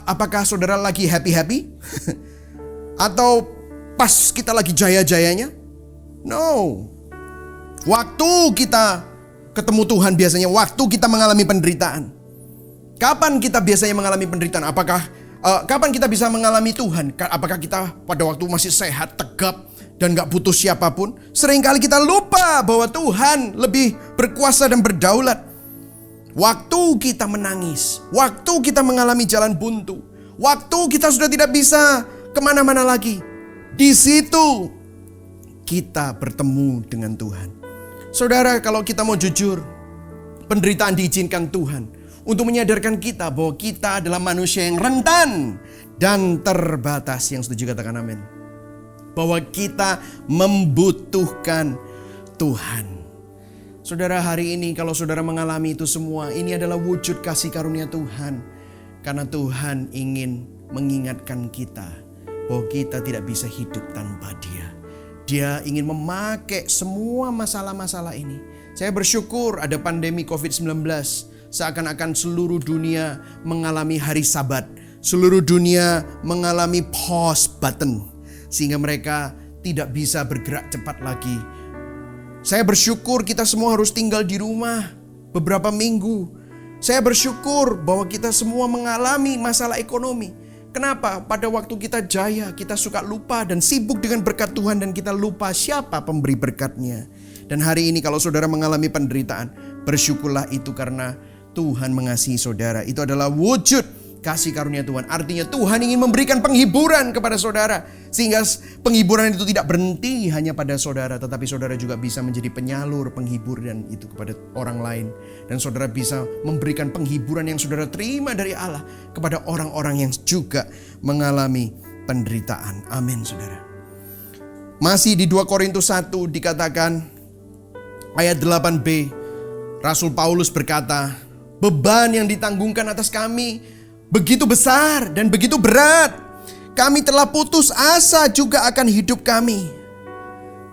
Apakah saudara lagi happy-happy? Atau pas kita lagi jaya-jayanya? No. Waktu kita ketemu Tuhan biasanya waktu kita mengalami penderitaan. Kapan kita biasanya mengalami penderitaan? Kapan kita bisa mengalami Tuhan? Apakah kita pada waktu masih sehat, tegap, dan gak butuh siapapun? Seringkali kita lupa bahwa Tuhan lebih berkuasa dan berdaulat. Waktu kita menangis, waktu kita mengalami jalan buntu, waktu kita sudah tidak bisa kemana-mana lagi, di situ kita bertemu dengan Tuhan. Saudara, kalau kita mau jujur, penderitaan diizinkan Tuhan untuk menyadarkan kita bahwa kita adalah manusia yang rentan dan terbatas. Yang setuju katakan amin. Bahwa kita membutuhkan Tuhan. Saudara, hari ini kalau saudara mengalami itu semua, ini adalah wujud kasih karunia Tuhan. Karena Tuhan ingin mengingatkan kita bahwa kita tidak bisa hidup tanpa Dia. Dia ingin memakai semua masalah-masalah ini. Saya bersyukur ada pandemi COVID-19. Seakan-akan seluruh dunia mengalami hari Sabat. Seluruh dunia mengalami pause button. Sehingga mereka tidak bisa bergerak cepat lagi. Saya bersyukur kita semua harus tinggal di rumah beberapa minggu. Saya bersyukur bahwa kita semua mengalami masalah ekonomi. Kenapa? Pada waktu kita jaya, kita suka lupa dan sibuk dengan berkat Tuhan dan kita lupa siapa pemberi berkatnya. Dan hari ini kalau saudara mengalami penderitaan, bersyukurlah itu karena Tuhan mengasihi saudara. Itu adalah wujud kasih karunia Tuhan. Artinya Tuhan ingin memberikan penghiburan kepada saudara. Sehingga penghiburan itu tidak berhenti hanya pada saudara. Tetapi saudara juga bisa menjadi penyalur penghiburan itu kepada orang lain. Dan saudara bisa memberikan penghiburan yang saudara terima dari Allah kepada orang-orang yang juga mengalami penderitaan. Amin saudara. Masih di 2 Korintus 1 dikatakan ayat 8b. Rasul Paulus berkata, beban yang ditanggungkan atas kami begitu besar dan begitu berat. Kami telah putus asa juga akan hidup kami.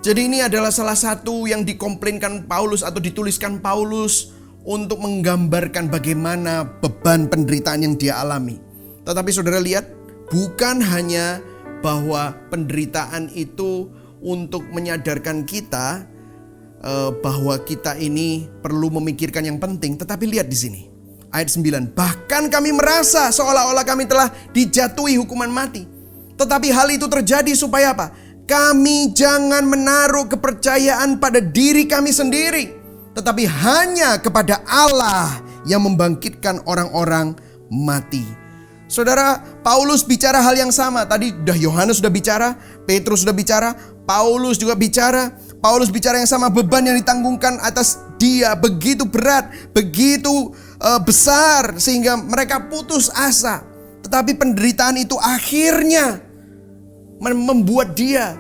Jadi ini adalah salah satu yang dikomplainkan Paulus atau dituliskan Paulus untuk menggambarkan bagaimana beban penderitaan yang dia alami. Tetapi saudara lihat, bukan hanya bahwa penderitaan itu untuk menyadarkan kita bahwa kita ini perlu memikirkan yang penting. Tetapi lihat di sini. Ayat 9. Bahkan kami merasa seolah-olah kami telah dijatuhi hukuman mati. Tetapi hal itu terjadi supaya apa? Kami jangan menaruh kepercayaan pada diri kami sendiri. Tetapi hanya kepada Allah yang membangkitkan orang-orang mati. Saudara, Paulus bicara hal yang sama. Tadi Yohanes sudah bicara, Petrus sudah bicara, Paulus juga bicara. Paulus bicara yang sama, beban yang ditanggungkan atas dia begitu berat, begitu besar sehingga mereka putus asa. Tetapi penderitaan itu akhirnya membuat dia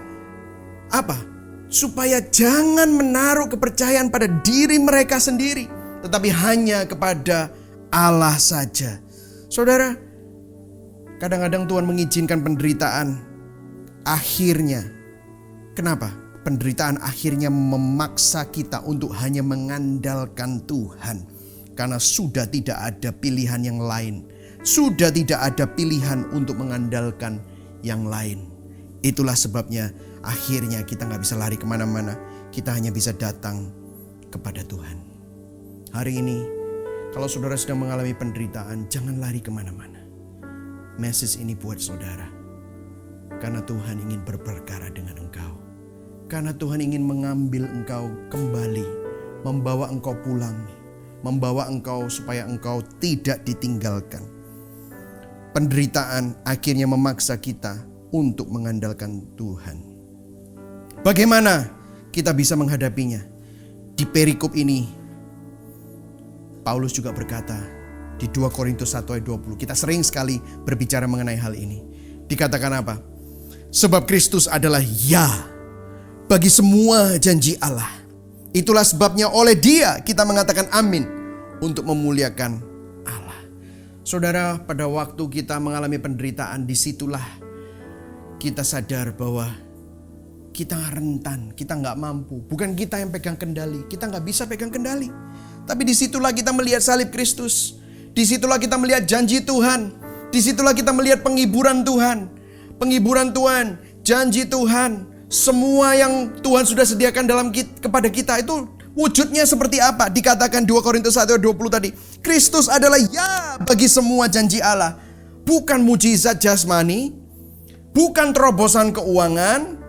apa? Supaya jangan menaruh kepercayaan pada diri mereka sendiri, tetapi hanya kepada Allah saja. Saudara, kadang-kadang Tuhan mengizinkan penderitaan. Akhirnya, kenapa? Penderitaan akhirnya memaksa kita untuk hanya mengandalkan Tuhan. Karena sudah tidak ada pilihan yang lain. Sudah tidak ada pilihan untuk mengandalkan yang lain. Itulah sebabnya akhirnya kita gak bisa lari kemana-mana. Kita hanya bisa datang kepada Tuhan. Hari ini, kalau saudara sedang mengalami penderitaan, jangan lari kemana-mana. Message ini buat saudara. Karena Tuhan ingin berperkara dengan engkau. Karena Tuhan ingin mengambil engkau kembali, membawa engkau pulang, membawa engkau supaya engkau tidak ditinggalkan. Penderitaan akhirnya memaksa kita untuk mengandalkan Tuhan. Bagaimana kita bisa menghadapinya? Di perikop ini, Paulus juga berkata di 2 Korintus 1 ayat 20. Kita sering sekali berbicara mengenai hal ini. Dikatakan apa? Sebab Kristus adalah ya bagi semua janji Allah. Itulah sebabnya oleh Dia kita mengatakan amin untuk memuliakan Allah. Saudara, pada waktu kita mengalami penderitaan, disitulah kita sadar bahwa kita rentan, kita gak mampu. Bukan kita yang pegang kendali, kita gak bisa pegang kendali. Tapi disitulah kita melihat salib Kristus. Disitulah kita melihat janji Tuhan. Disitulah kita melihat penghiburan Tuhan. Penghiburan Tuhan, janji Tuhan. Semua yang Tuhan sudah sediakan kepada kita itu wujudnya seperti apa? Dikatakan 2 Korintus 1 ayat 20 tadi. Kristus adalah ya bagi semua janji Allah. Bukan mujizat jasmani, bukan terobosan keuangan,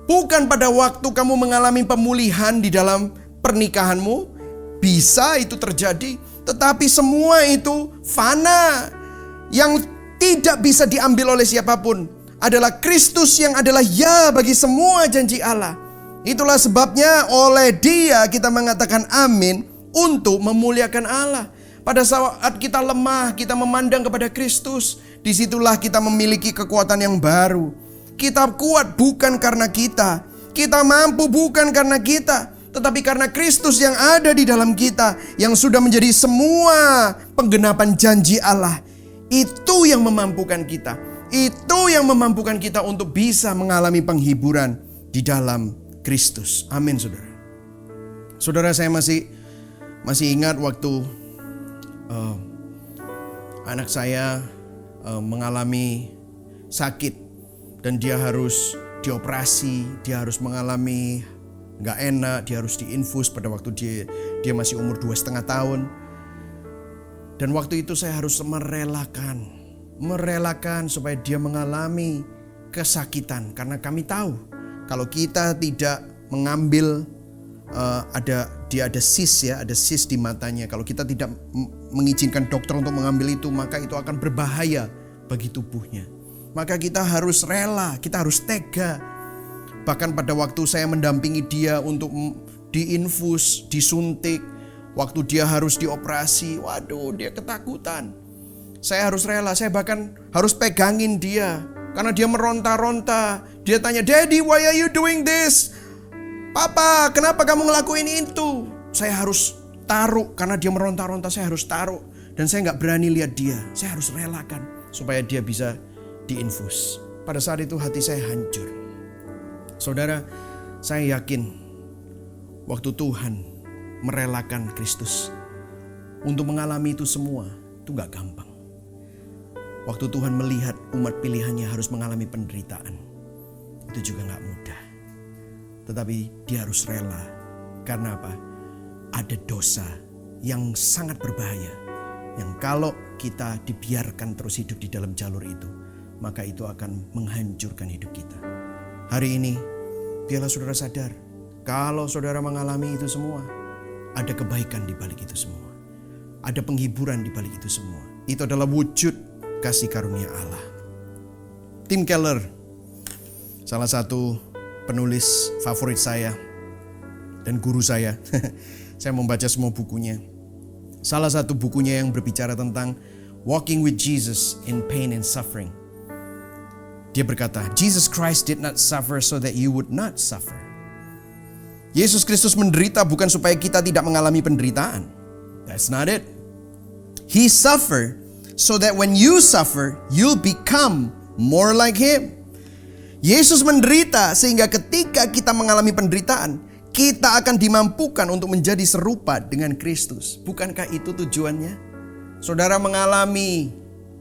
bukan pada waktu kamu mengalami pemulihan di dalam pernikahanmu. Bisa itu terjadi, tetapi semua itu fana. Yang tidak bisa diambil oleh siapapun adalah Kristus yang adalah ya bagi semua janji Allah. Itulah sebabnya oleh Dia kita mengatakan amin untuk memuliakan Allah. Pada saat kita lemah, kita memandang kepada Kristus. Disitulah kita memiliki kekuatan yang baru. Kita kuat bukan karena kita. Kita mampu bukan karena kita. Tetapi karena Kristus yang ada di dalam kita. Yang sudah menjadi semua penggenapan janji Allah. Itu yang memampukan kita. Itu yang memampukan kita untuk bisa mengalami penghiburan di dalam Kristus. Amin saudara. Saudara, saya masih ingat waktu anak saya mengalami sakit. Dan dia harus dioperasi, dia harus mengalami gak enak, dia harus diinfus pada waktu dia masih umur 2,5 tahun. Dan waktu itu saya harus merelakan supaya dia mengalami kesakitan. Karena kami tahu kalau kita tidak mengambil dia ada sis ya, ada sis di matanya. Kalau kita tidak mengizinkan dokter untuk mengambil itu, maka itu akan berbahaya bagi tubuhnya. Maka kita harus rela, kita harus tega. Bahkan pada waktu saya mendampingi dia untuk diinfus, disuntik, waktu dia harus dioperasi, waduh dia ketakutan. Saya harus rela, saya bahkan harus pegangin dia. Karena dia meronta-ronta. Dia tanya, "Daddy, why are you doing this? Papa, kenapa kamu ngelakuin itu?" Saya harus taruh, karena dia meronta-ronta, saya harus taruh. Dan saya gak berani lihat dia. Saya harus relakan supaya dia bisa diinfus. Pada saat itu hati saya hancur. Saudara, saya yakin waktu Tuhan merelakan Kristus untuk mengalami itu semua, itu gak gampang. Waktu Tuhan melihat umat pilihannya harus mengalami penderitaan, itu juga gak mudah. Tetapi dia harus rela. Karena apa? Ada dosa yang sangat berbahaya, yang kalau kita dibiarkan terus hidup di dalam jalur itu, maka itu akan menghancurkan hidup kita. Hari ini, biarlah saudara sadar, kalau saudara mengalami itu semua, ada kebaikan di balik itu semua. Ada penghiburan di balik itu semua. Itu adalah wujud kasih karunia Allah. Tim Keller, salah satu penulis favorit saya dan guru saya. Saya membaca semua bukunya. Salah satu bukunya yang berbicara tentang walking with Jesus in pain and suffering. Dia berkata, Jesus Christ did not suffer so that you would not suffer. Yesus Kristus menderita bukan supaya kita tidak mengalami penderitaan. That's not it. He suffered so that when you suffer, you'll become more like Him. Yesus menderita sehingga ketika kita mengalami penderitaan, kita akan dimampukan untuk menjadi serupa dengan Kristus. Bukankah itu tujuannya? Saudara mengalami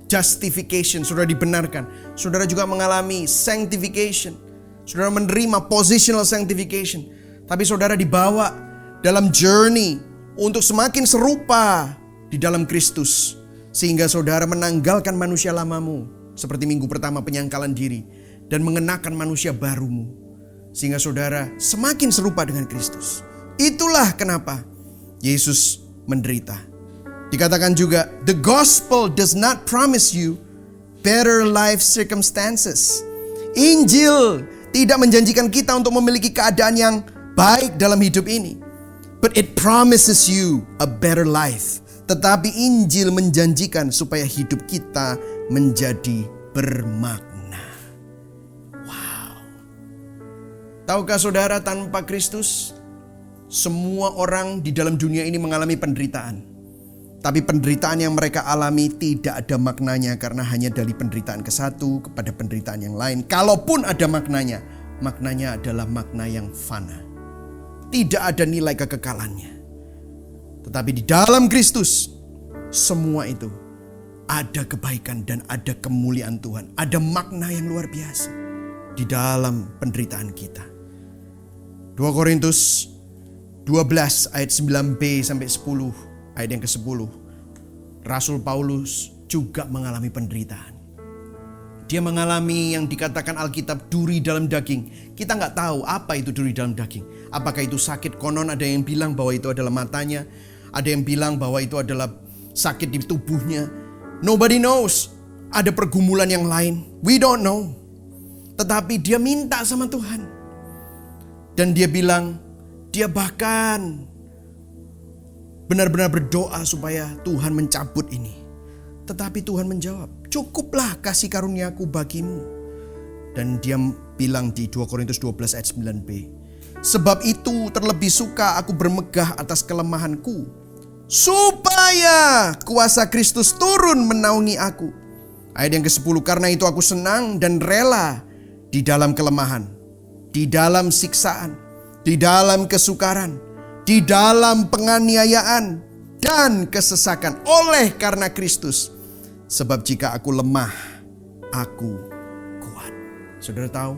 justification, saudara dibenarkan. Saudara juga mengalami sanctification. Saudara menerima positional sanctification. Tapi saudara dibawa dalam journey untuk semakin serupa di dalam Kristus. Sehingga saudara menanggalkan manusia lamamu. Seperti minggu pertama penyangkalan diri. Dan mengenakan manusia barumu. Sehingga saudara semakin serupa dengan Kristus. Itulah kenapa Yesus menderita. Dikatakan juga, the gospel does not promise you better life circumstances. Injil tidak menjanjikan kita untuk memiliki keadaan yang baik dalam hidup ini. But it promises you a better life. Tetapi Injil menjanjikan supaya hidup kita menjadi bermakna. Tahukah saudara, tanpa Kristus, semua orang di dalam dunia ini mengalami penderitaan. Tapi penderitaan yang mereka alami tidak ada maknanya karena hanya dari penderitaan ke satu kepada penderitaan yang lain. Kalaupun ada maknanya, maknanya adalah makna yang fana. Tidak ada nilai kekekalannya. Tetapi di dalam Kristus, semua itu ada kebaikan dan ada kemuliaan Tuhan. Ada makna yang luar biasa di dalam penderitaan kita. 2 Korintus 12 ayat 9b sampai 10, ayat yang ke-10. Rasul Paulus juga mengalami penderitaan. Dia mengalami yang dikatakan Alkitab duri dalam daging. Kita nggak tahu apa itu duri dalam daging. Apakah itu sakit? Konon ada yang bilang bahwa itu adalah matanya. Ada yang bilang bahwa itu adalah sakit di tubuhnya. Nobody knows. Ada pergumulan yang lain. We don't know. Tetapi dia minta sama Tuhan. Dan dia bilang, dia bahkan benar-benar berdoa supaya Tuhan mencabut ini. Tetapi Tuhan menjawab, cukuplah kasih karuniaku bagimu. Dan dia bilang di 2 Korintus 12 ayat 9b, sebab itu terlebih suka aku bermegah atas kelemahanku, supaya kuasa Kristus turun menaungi aku. Ayat yang ke-10, karena itu aku senang dan rela di dalam kelemahan, di dalam siksaan, di dalam kesukaran, di dalam penganiayaan dan kesesakan oleh karena Kristus. Sebab jika aku lemah, aku kuat. Saudara tahu,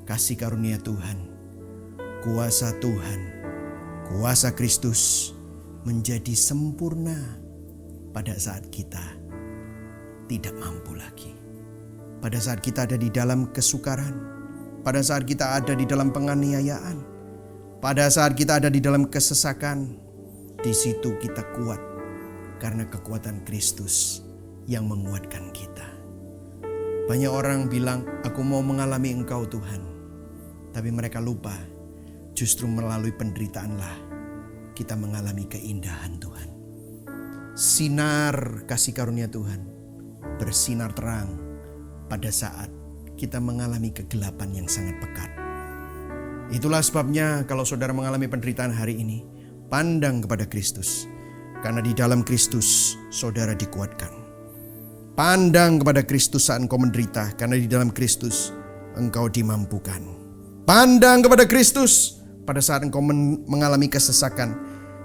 kasih karunia Tuhan, kuasa Tuhan, kuasa Kristus menjadi sempurna pada saat kita tidak mampu lagi. Pada saat kita ada di dalam kesukaran, pada saat kita ada di dalam penganiayaan, pada saat kita ada di dalam kesesakan, di situ kita kuat. karena kekuatan Kristus yang menguatkan kita. Banyak orang bilang, aku mau mengalami Engkau Tuhan. Tapi mereka lupa, justru melalui penderitaanlah kita mengalami keindahan Tuhan. Sinar kasih karunia Tuhan bersinar terang pada saat kita mengalami kegelapan yang sangat pekat. Itulah sebabnya kalau saudara mengalami penderitaan hari ini, pandang kepada Kristus. Karena di dalam Kristus saudara dikuatkan. Pandang kepada Kristus saat engkau menderita, karena di dalam Kristus engkau dimampukan. Pandang kepada Kristus pada saat engkau mengalami kesesakan,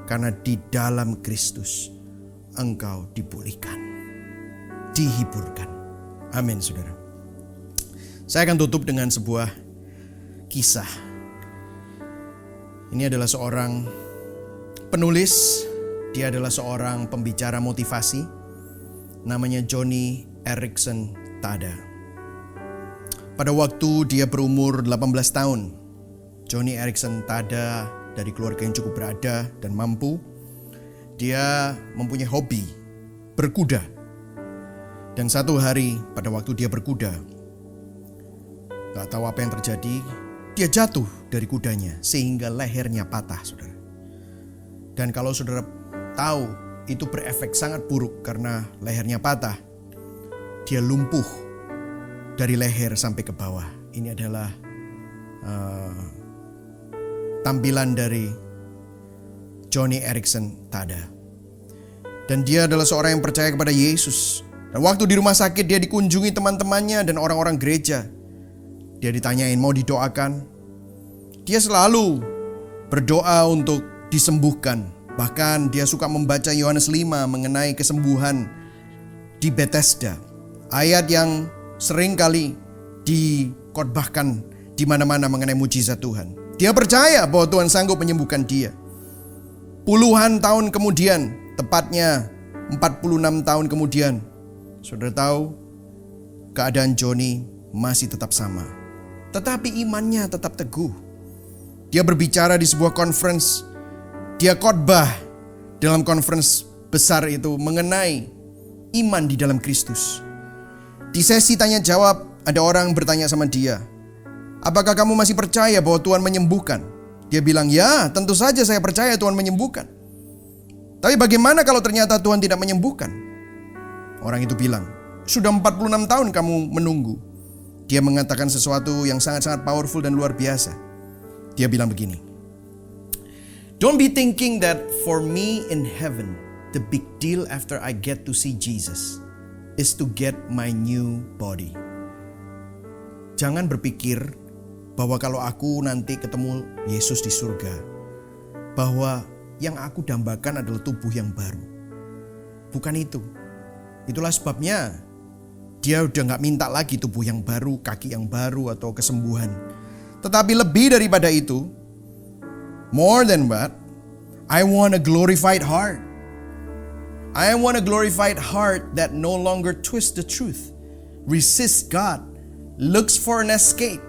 karena di dalam Kristus engkau dipulihkan, dihiburkan. Amin, saudara. Saya akan tutup dengan sebuah kisah. Ini adalah seorang penulis, dia adalah seorang pembicara motivasi, namanya Joni Eareckson Tada. Pada waktu dia berumur 18 tahun, Joni Eareckson Tada dari keluarga yang cukup berada dan mampu. Dia mempunyai hobi berkuda. Dan satu hari pada waktu dia berkuda, gak tahu apa yang terjadi, dia jatuh dari kudanya sehingga lehernya patah, saudara. Dan kalau saudara tahu, itu berefek sangat buruk karena lehernya patah. Dia lumpuh dari leher sampai ke bawah. Ini adalah tampilan dari Joni Eareckson Tada. Dan dia adalah seorang yang percaya kepada Yesus. Dan waktu di rumah sakit dia dikunjungi teman-temannya dan orang-orang gereja. Dia ditanyain mau didoakan. Dia selalu berdoa untuk disembuhkan. Bahkan dia suka membaca Yohanes 5 mengenai kesembuhan di Bethesda. Ayat yang sering kali dikhotbahkan di mana-mana mengenai mujizat Tuhan. Dia percaya bahwa Tuhan sanggup menyembuhkan dia. Puluhan tahun kemudian, tepatnya 46 tahun kemudian, saudara tahu keadaan Joni masih tetap sama. Tetapi imannya tetap teguh. Dia berbicara di sebuah conference. Dia khotbah dalam conference besar itu mengenai iman di dalam Kristus. Di sesi tanya jawab, ada orang bertanya sama dia, apakah kamu masih percaya bahwa Tuhan menyembuhkan? Dia bilang, ya tentu saja saya percaya Tuhan menyembuhkan. Tapi bagaimana kalau ternyata Tuhan tidak menyembuhkan? Orang itu bilang, sudah 46 tahun kamu menunggu. Dia mengatakan sesuatu yang sangat-sangat powerful dan luar biasa. Dia bilang begini, don't be thinking that for me in heaven, the big deal after I get to see Jesus is to get my new body. Jangan berpikir bahwa kalau aku nanti ketemu Yesus di surga, bahwa yang aku dambakan adalah tubuh yang baru. Bukan itu. Itulah sebabnya dia udah gak minta lagi tubuh yang baru, kaki yang baru atau kesembuhan. Tetapi lebih daripada itu, more than that, I want a glorified heart. I want a glorified heart that no longer twists the truth, resists God, looks for an escape,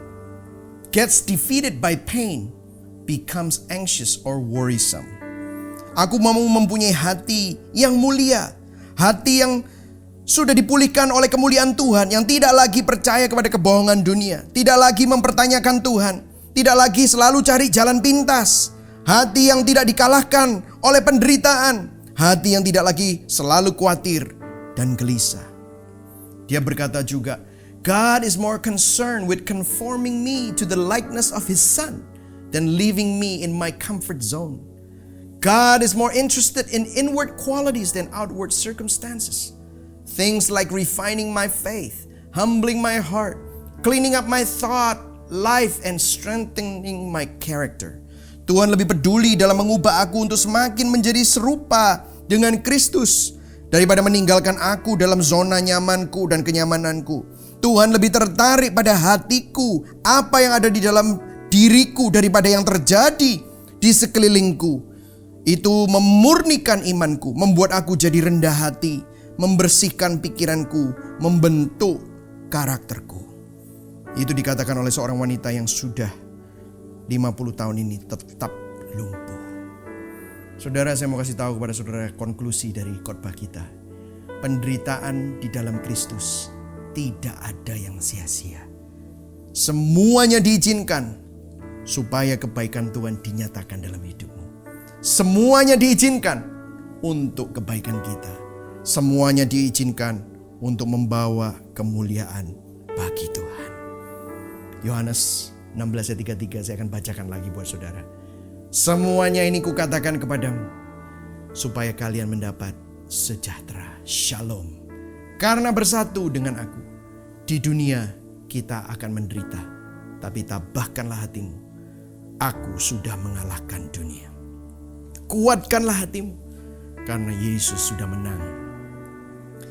gets defeated by pain, becomes anxious or worrisome. Aku mau mempunyai hati yang mulia, hati yang sudah dipulihkan oleh kemuliaan Tuhan, yang tidak lagi percaya kepada kebohongan dunia, tidak lagi mempertanyakan Tuhan, tidak lagi selalu cari jalan pintas, hati yang tidak dikalahkan oleh penderitaan, hati yang tidak lagi selalu khawatir dan gelisah. Dia berkata juga, God is more concerned with conforming me to the likeness of His Son than leaving me in my comfort zone. God is more interested in inward qualities than outward circumstances. Things like refining my faith, humbling my heart, cleaning up my thought, life, and strengthening my character. Tuhan lebih peduli dalam mengubah aku untuk semakin menjadi serupa dengan Kristus daripada meninggalkan aku dalam zona nyamanku dan kenyamananku. Tuhan lebih tertarik pada hatiku, apa yang ada di dalam diriku daripada yang terjadi di sekelilingku. Itu memurnikan imanku, membuat aku jadi rendah hati, membersihkan pikiranku, membentuk karakterku. Itu dikatakan oleh seorang wanita yang sudah 50 tahun ini tetap lumpuh. Saudara, saya mau kasih tahu kepada saudara konklusi dari khotbah kita. Penderitaan di dalam Kristus tidak ada yang sia-sia. Semuanya diizinkan supaya kebaikan Tuhan dinyatakan dalam hidupmu. Semuanya diizinkan untuk kebaikan kita. Semuanya diizinkan untuk membawa kemuliaan bagi Tuhan. Yohanes 16 ayat 33 saya akan bacakan lagi buat saudara. Semuanya ini kukatakan kepadamu supaya kalian mendapat sejahtera, shalom. Karena bersatu dengan aku, di dunia kita akan menderita, tapi tabahkanlah hatimu. Aku sudah mengalahkan dunia. Kuatkanlah hatimu, karena Yesus sudah menang.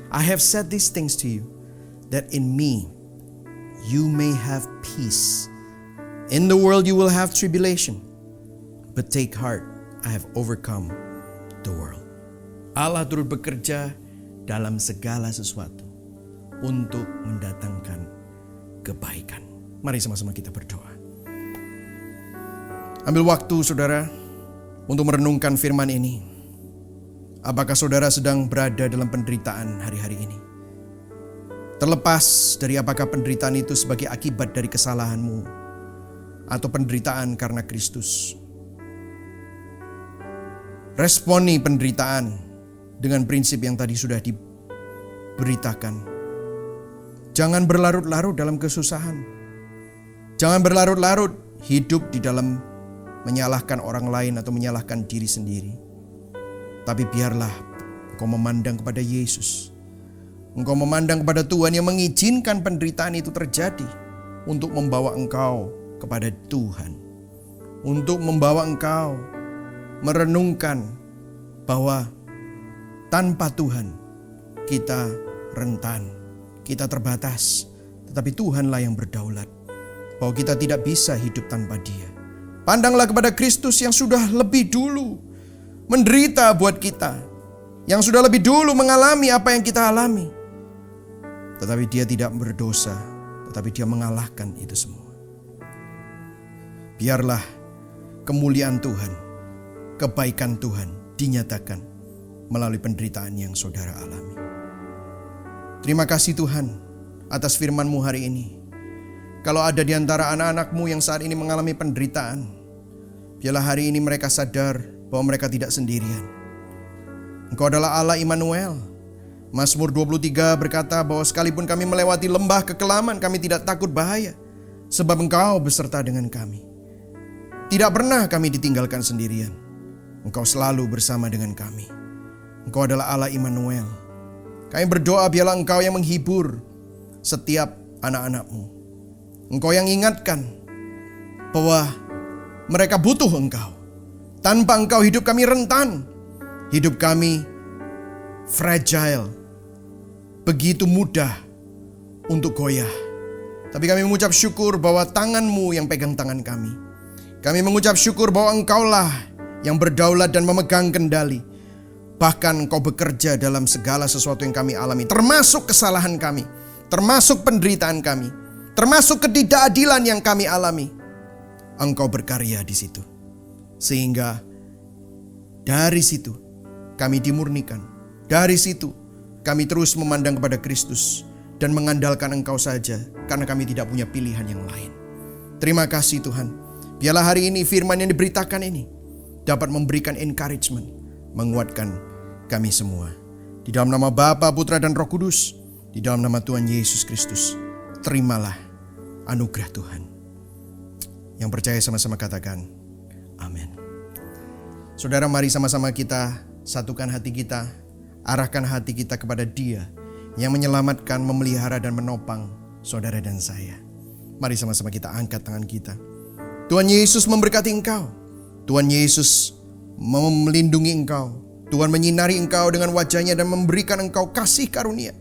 I have said these things to you, that in me you may have peace. In the world you will have tribulation, but take heart, I have overcome the world. Allah turut bekerja dalam segala sesuatu untuk mendatangkan kebaikan. Mari sama-sama kita berdoa. Ambil waktu saudara untuk merenungkan firman ini. Apakah saudara sedang berada dalam penderitaan hari-hari ini? Terlepas dari apakah penderitaan itu sebagai akibat dari kesalahanmu atau penderitaan karena Kristus. Responi penderitaan dengan prinsip yang tadi sudah diberitakan. Jangan berlarut-larut dalam kesusahan. Jangan berlarut-larut hidup di dalam menyalahkan orang lain atau menyalahkan diri sendiri. Tapi biarlah engkau memandang kepada Yesus. Engkau memandang kepada Tuhan yang mengizinkan penderitaan itu terjadi untuk membawa engkau kepada Tuhan. Untuk membawa engkau merenungkan bahwa tanpa Tuhan kita rentan, kita terbatas. Tetapi Tuhanlah yang berdaulat. Bahwa kita tidak bisa hidup tanpa Dia. Pandanglah kepada Kristus yang sudah lebih dulu menderita buat kita, yang sudah lebih dulu mengalami apa yang kita alami. Tetapi Dia tidak berdosa, tetapi Dia mengalahkan itu semua. Biarlah kemuliaan Tuhan, kebaikan Tuhan dinyatakan melalui penderitaan yang saudara alami. Terima kasih Tuhan atas firman-Mu hari ini. Kalau ada di antara anak-anak-Mu yang saat ini mengalami penderitaan, biarlah hari ini mereka sadar bahwa mereka tidak sendirian. Engkau adalah Allah Immanuel. Mazmur 23 berkata bahwa sekalipun kami melewati lembah kekelaman, kami tidak takut bahaya, sebab Engkau beserta dengan kami. Tidak pernah kami ditinggalkan sendirian. Engkau selalu bersama dengan kami. Engkau adalah Allah Immanuel. Kami berdoa biarlah Engkau yang menghibur setiap anak-anak-Mu. Engkau yang ingatkan bahwa mereka butuh Engkau. Tanpa Engkau hidup kami rentan. Hidup kami fragile. Begitu mudah untuk goyah. Tapi kami mengucap syukur bahwa tangan-Mu yang pegang tangan kami. Kami mengucap syukur bahwa Engkaulah yang berdaulat dan memegang kendali. Bahkan Engkau bekerja dalam segala sesuatu yang kami alami. Termasuk kesalahan kami. Termasuk penderitaan kami. Termasuk ketidakadilan yang kami alami. Engkau berkarya di situ. Sehingga dari situ kami dimurnikan. Dari situ kami terus memandang kepada Kristus dan mengandalkan Engkau saja, karena kami tidak punya pilihan yang lain. Terima kasih Tuhan. Biarlah hari ini firman yang diberitakan ini dapat memberikan encouragement, menguatkan kami semua. Di dalam nama Bapa, Putra dan Roh Kudus, di dalam nama Tuhan Yesus Kristus, terimalah anugerah Tuhan. Yang percaya sama-sama katakan amin. Saudara, mari sama-sama kita satukan hati kita, arahkan hati kita kepada Dia yang menyelamatkan, memelihara dan menopang saudara dan saya. Mari sama-sama kita angkat tangan kita. Tuhan Yesus memberkati engkau. Tuhan Yesus melindungi engkau. Tuhan menyinari engkau dengan wajahnya dan memberikan engkau kasih karunia.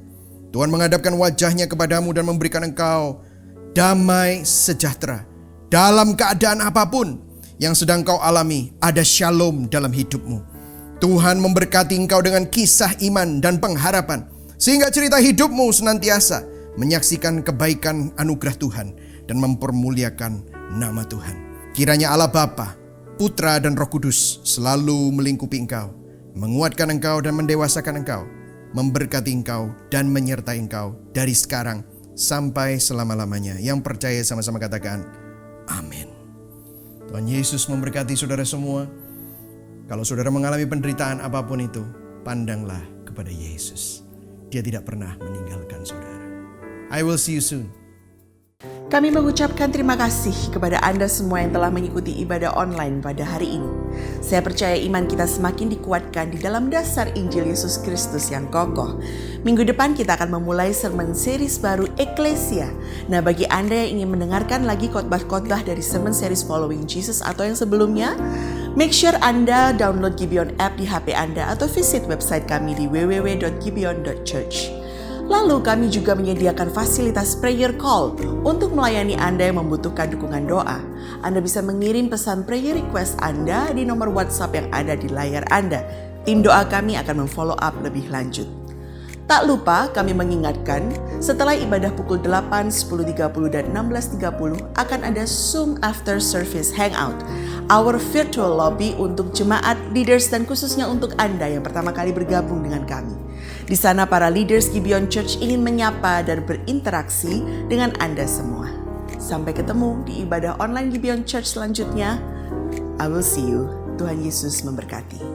Tuhan menghadapkan wajahnya kepadamu dan memberikan engkau damai sejahtera. Dalam keadaan apapun yang sedang kau alami, ada shalom dalam hidupmu. Tuhan memberkati engkau dengan kisah iman dan pengharapan, sehingga cerita hidupmu senantiasa menyaksikan kebaikan anugerah Tuhan dan mempermuliakan nama Tuhan. Kiranya Allah Bapa, Putra dan Roh Kudus selalu melingkupi engkau, menguatkan engkau dan mendewasakan engkau, memberkati engkau dan menyertai engkau dari sekarang sampai selama-lamanya. Yang percaya sama-sama katakan, amin. Tuhan Yesus memberkati saudara semua. Kalau saudara mengalami penderitaan apapun itu, pandanglah kepada Yesus. Dia tidak pernah meninggalkan saudara. I will see you soon. Kami mengucapkan terima kasih kepada Anda semua yang telah mengikuti ibadah online pada hari ini. Saya percaya iman kita semakin dikuatkan di dalam dasar Injil Yesus Kristus yang kokoh. Minggu depan kita akan memulai sermon series baru Eklesia. Nah, bagi Anda yang ingin mendengarkan lagi khotbah-khotbah dari sermon series Following Jesus atau yang sebelumnya, make sure Anda download Gibeon app di HP Anda atau visit website kami di www.gibeon.church. Lalu kami juga menyediakan fasilitas prayer call untuk melayani Anda yang membutuhkan dukungan doa. Anda bisa mengirim pesan prayer request Anda di nomor WhatsApp yang ada di layar Anda. Tim doa kami akan memfollow up lebih lanjut. Tak lupa kami mengingatkan, setelah ibadah pukul 8, 10.30 dan 16.30 akan ada Zoom After Service Hangout, our virtual lobby untuk jemaat, leaders dan khususnya untuk Anda yang pertama kali bergabung dengan kami. Di sana para leaders Gibeon Church ingin menyapa dan berinteraksi dengan Anda semua. Sampai ketemu di ibadah online Gibeon Church selanjutnya. I will see you. Tuhan Yesus memberkati.